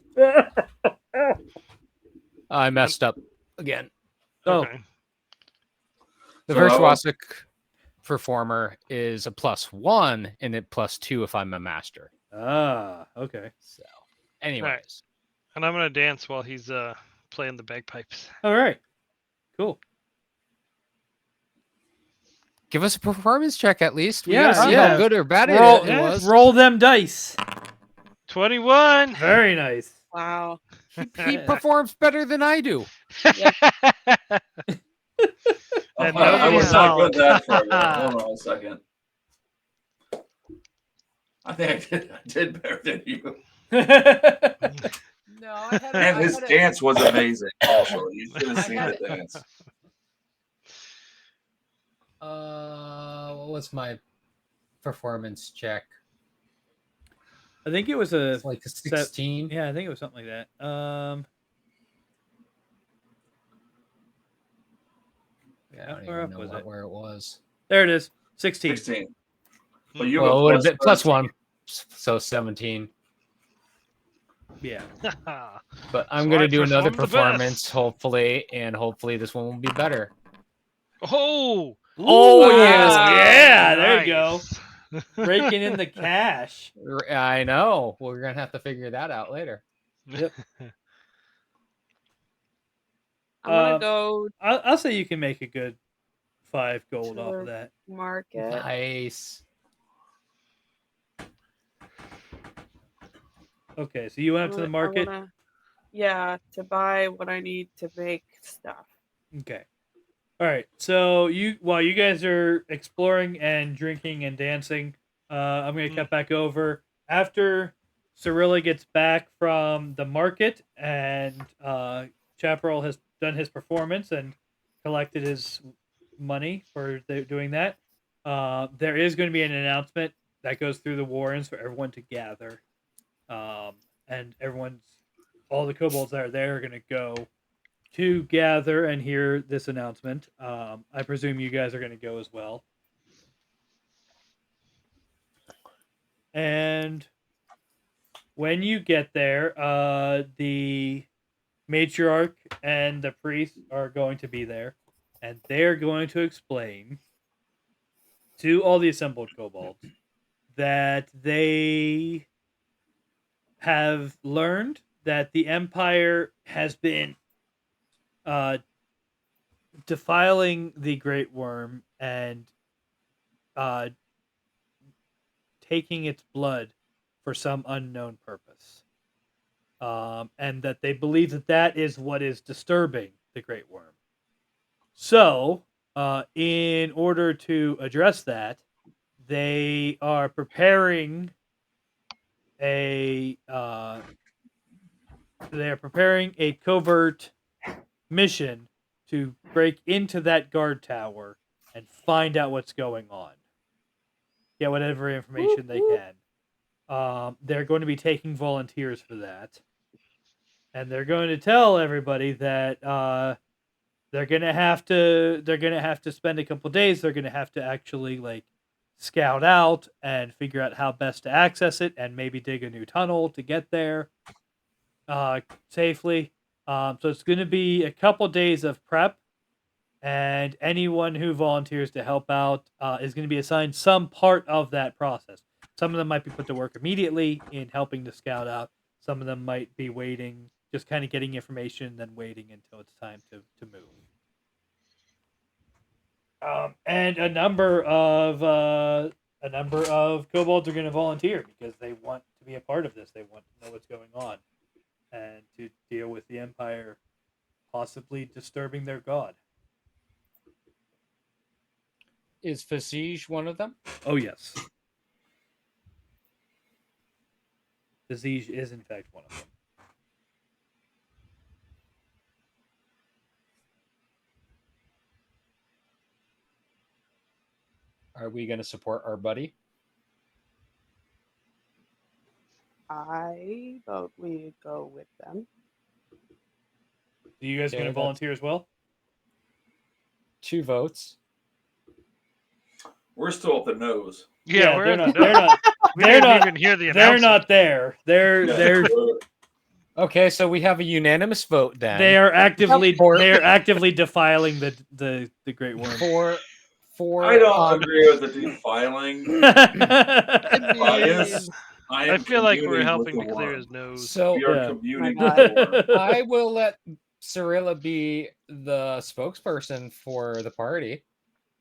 I messed up again. Okay. The virtuosic performer is a +1 and it +2 if I'm a master. Ah, okay. So, anyways. And I'm gonna dance while he's playing the bagpipes. All right. Cool. Give us a performance check at least. We Yeah, gotta see yeah. how good or bad it was. Roll them dice. 21. Very nice. Wow. He performs better than I do. And I was not good at that for a minute. solid. Hold on a second. I think I did better than you. No, I had And his dance was amazing. Also, you should have seen the dance. What was my performance check? I think it was It's like a 16. Yeah, I think it was something like that. Yeah, I don't even know where it was. There it is. 16. 16. But you Well, it would have been +13. +1, so 17. Yeah. But I'm So going I to do another performed the performance, best. hopefully, and hopefully this one will be better. Oh. Oh, yes. yeah. There you go. Nice. Breaking in the cash. I know. We're going to have to figure that out later. Yep. I'm gonna go I'll say you can make a good 5 gold to off of that. market. Nice. Okay, so you went up to the market? To buy what I need to make stuff. Okay. All right. So while you guys are exploring and drinking and dancing, I'm gonna cut back over after Cyrilla gets back from the market and Chaparrel has done his performance and collected his money for doing that. There is going to be an announcement that goes through the Warrens for everyone to gather, and all the kobolds that are there are going to go to gather and hear this announcement. I presume you guys are going to go as well. And when you get there, the matriarch and the priest are going to be there, and they're going to explain to all the assembled kobolds that they have learned that the Empire has been defiling the Great Wyrm and taking its blood for some unknown purpose. And that they believe that that is what is disturbing the Great Wyrm. So, in order to address that, they are preparing a covert mission to break into that guard tower and find out what's going on. Get whatever information they can. They're going to be taking volunteers for that, and they're going to tell everybody that they're gonna have to spend a couple days. They're gonna have to actually like scout out and figure out how best to access it, and maybe dig a new tunnel to get there safely. So it's going to be a couple days of prep, and anyone who volunteers to help out is going to be assigned some part of that process. Some of them might be put to work immediately in helping to scout out. Some of them might be waiting, just kind of getting information, then waiting until it's time to move. And a number of kobolds are going to volunteer because they want to be a part of this. They want to know what's going on and to deal with the Empire possibly disturbing their god. Is Voyage one of them? Oh, yes. Voyage is, in fact, one of them. Are we going to support our buddy? I vote we go with them. Are you guys going to volunteer as well? 2 votes. We're still at the nose. Yeah, we're they're at not. the They're not. we They're didn't not. even hear the They're announcement. not there. They're Okay, so we have a unanimous vote then. they are actively defiling the Great Wyrm. I don't agree with the defiling. Bias. I feel like we're helping to clear his nose. So we are communing My with the worm. I will let Cyrilla be the spokesperson for the party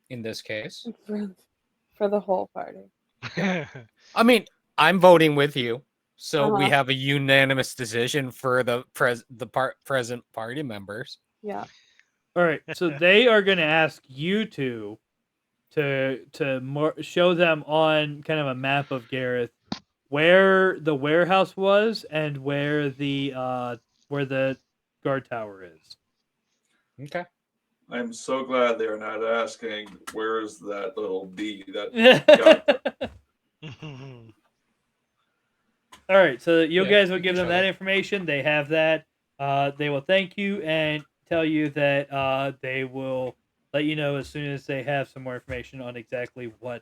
in this case. For the whole party. I mean, I'm voting with you. So we Uh-huh. have a unanimous decision for the present party members. Yeah. All right, so they are going to ask you two to show them on kind of a map of Gareth where the warehouse was and where the guard tower is. Okay. I'm so glad they're not asking where's that little bee that All right, so you Yeah, guys will we give can them show that them. information. They have that. They will thank you and tell you that they will let you know as soon as they have some more information on exactly what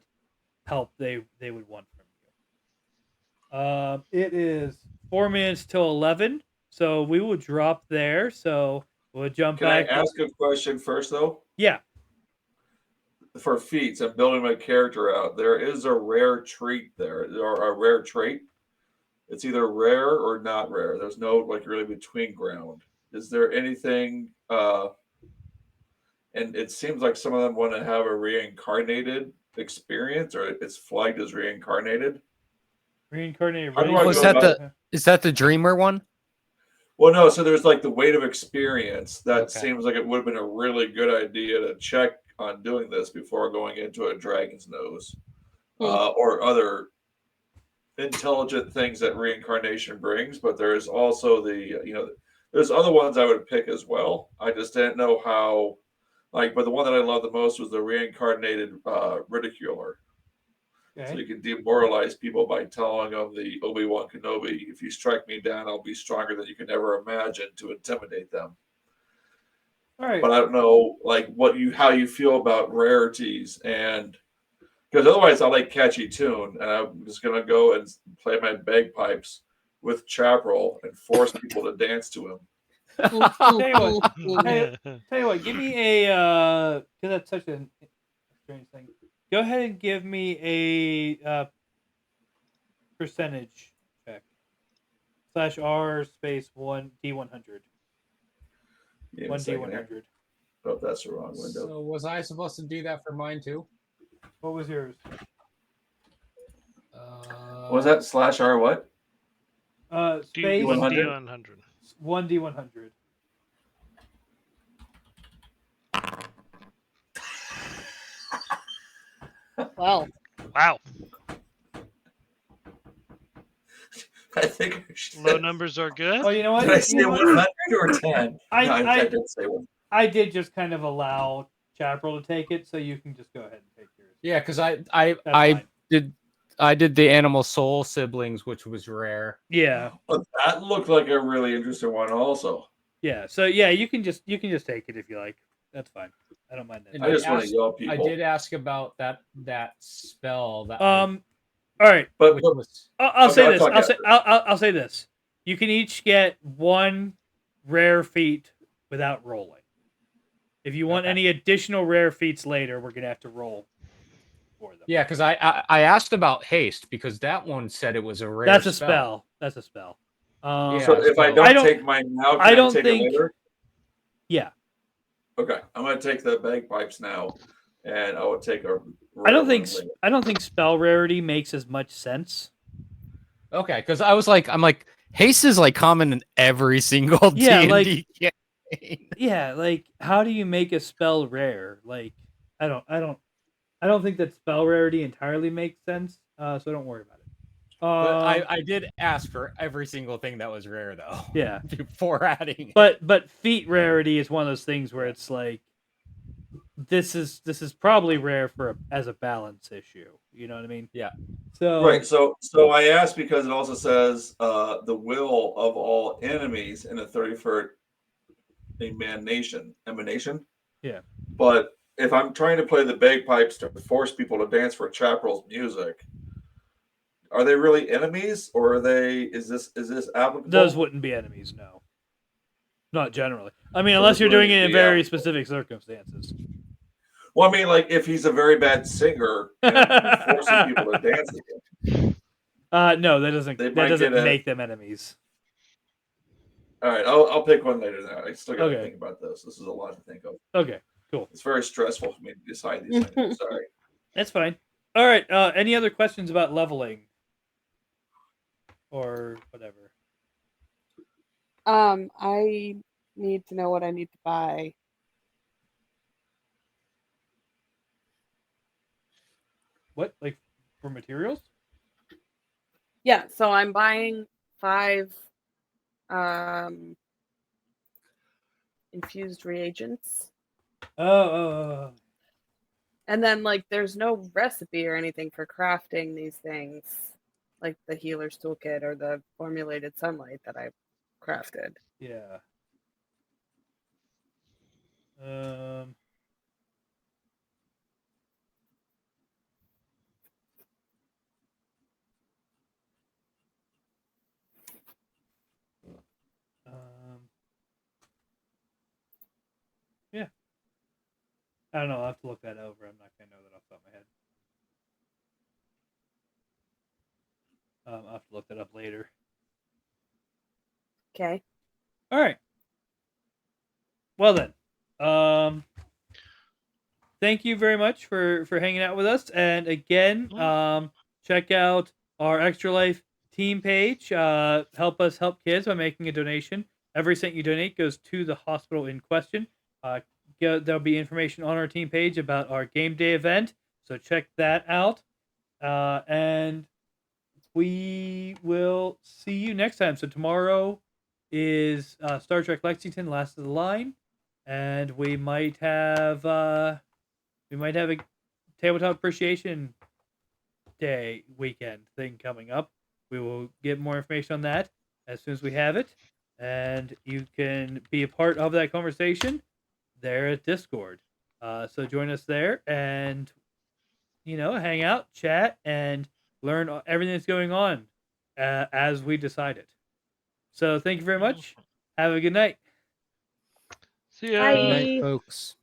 help they would want from you. It is 4 minutes till 11, so we will drop there. So we'll jump Can back. I ask a question first, though? Yeah. For feats, I'm building my character out. There is a rare trait there, or a rare trait. It's either rare or not rare. There's no like really between ground. Is there anything? And it seems like some of them want to have a reincarnated experience, or it's flagged as reincarnated. Reincarnated. How do I is go that about- is that the dreamer one? Well, no. So there's like the weight of experience. That Okay. seems like it would have been a really good idea to check on doing this before going into a dragon's nose, or other intelligent things that reincarnation brings. But there is also there's other ones I would pick as well. I just didn't know how. But the one that I loved the most was the reincarnated ridiculer. Okay. So you can demoralize people by telling them the Obi-Wan Kenobi, if you strike me down, I'll be stronger than you can ever imagine, to intimidate them. All right. But I don't know, how you feel about rarities, and because otherwise I like catchy tune, and I'm just gonna go and play my bagpipes with Chaparrel and force people to dance to him. Tell you what, give me a because that's such a strange thing. Go ahead and give me a percentage check. /R space 1D100. Give me a 1D100. second here. Oh, that's the wrong window. So was I supposed to do that for mine too? What was yours? Was that /R what? Space D100. 1D100. Well, Wow. I think I should. Low numbers are good. Oh, you know what? Did I say You know what? 100 or 10? I did say 1. I did just kind of allow Chaparrel to take it, so you can just go ahead and take yours. Yeah, because I fine. did the Animal Soul siblings, which was rare. Yeah. But that looked like a really interesting one, also. Yeah. So yeah, you can just take it if you like. That's fine. I don't mind that. And I just want to yell at people. I did ask about that spell. That All right. But was, I'll Okay, say I'll this. talk I'll say after. I'll say this. You can each get one rare feat without rolling. If you want any additional rare feats later, we're gonna have to roll for them. yeah, because I asked about haste because that one said it was a rare. That's a spell. That's a spell. Yeah, so if I don't take mine now, can I don't take it later? Yeah. Okay, I'm gonna take the bagpipes now, and I will take a. I don't think spell rarity makes as much sense. Okay, because I'm like haste is like common in every single D&D campaign. Yeah, like how do you make a spell rare? Like I don't think that spell rarity entirely makes sense. So don't worry about it. But I did ask for every single thing that was rare though. Yeah. Before adding it. But feat rarity is one of those things where it's like this is probably rare as a balance issue. You know what I mean? Yeah. So right. So I asked because it also says the will of all enemies in a 30-foot emanation. Yeah. But if I'm trying to play the bagpipes to force people to dance for Chaparral's music, are they really enemies, or are they? Is this applicable? Those wouldn't be enemies, no. Not generally. I mean, unless you're doing it in very specific circumstances. Well, I mean, like if he's a very bad singer and forcing people to dance again. No, that doesn't make them enemies. All right, I'll pick one later. Now I still got to think about this. This is a lot to think of. Okay, cool. It's very stressful for me to decide these things. Sorry. That's fine. All right. Any other questions about leveling or whatever? I need to know what I need to buy. What, like for materials? Yeah, so I'm buying 5 infused reagents. Oh. And then like there's no recipe or anything for crafting these things, like the healer's toolkit or the formulated sunlight that I crafted. Yeah. Yeah. I don't know. I'll have to look that over. I'm not going to know that off the top of my head. I'll have to look that up later. Okay. All right. Well then. Thank you very much for hanging out with us. And again, check out our Extra Life team page. Help us help kids by making a donation. Every cent you donate goes to the hospital in question. There'll be information on our team page about our game day event, so check that out. And we will see you next time. So tomorrow is Star Trek Lexington: Last of the Line, and we might have a Tabletop Appreciation Day weekend thing coming up. We will get more information on that as soon as we have it, and you can be a part of that conversation there at Discord. So join us there and hang out, chat, and learn everything that's going on as we decide it. So thank you very much. Have a good night. See ya. Bye. Good night, folks.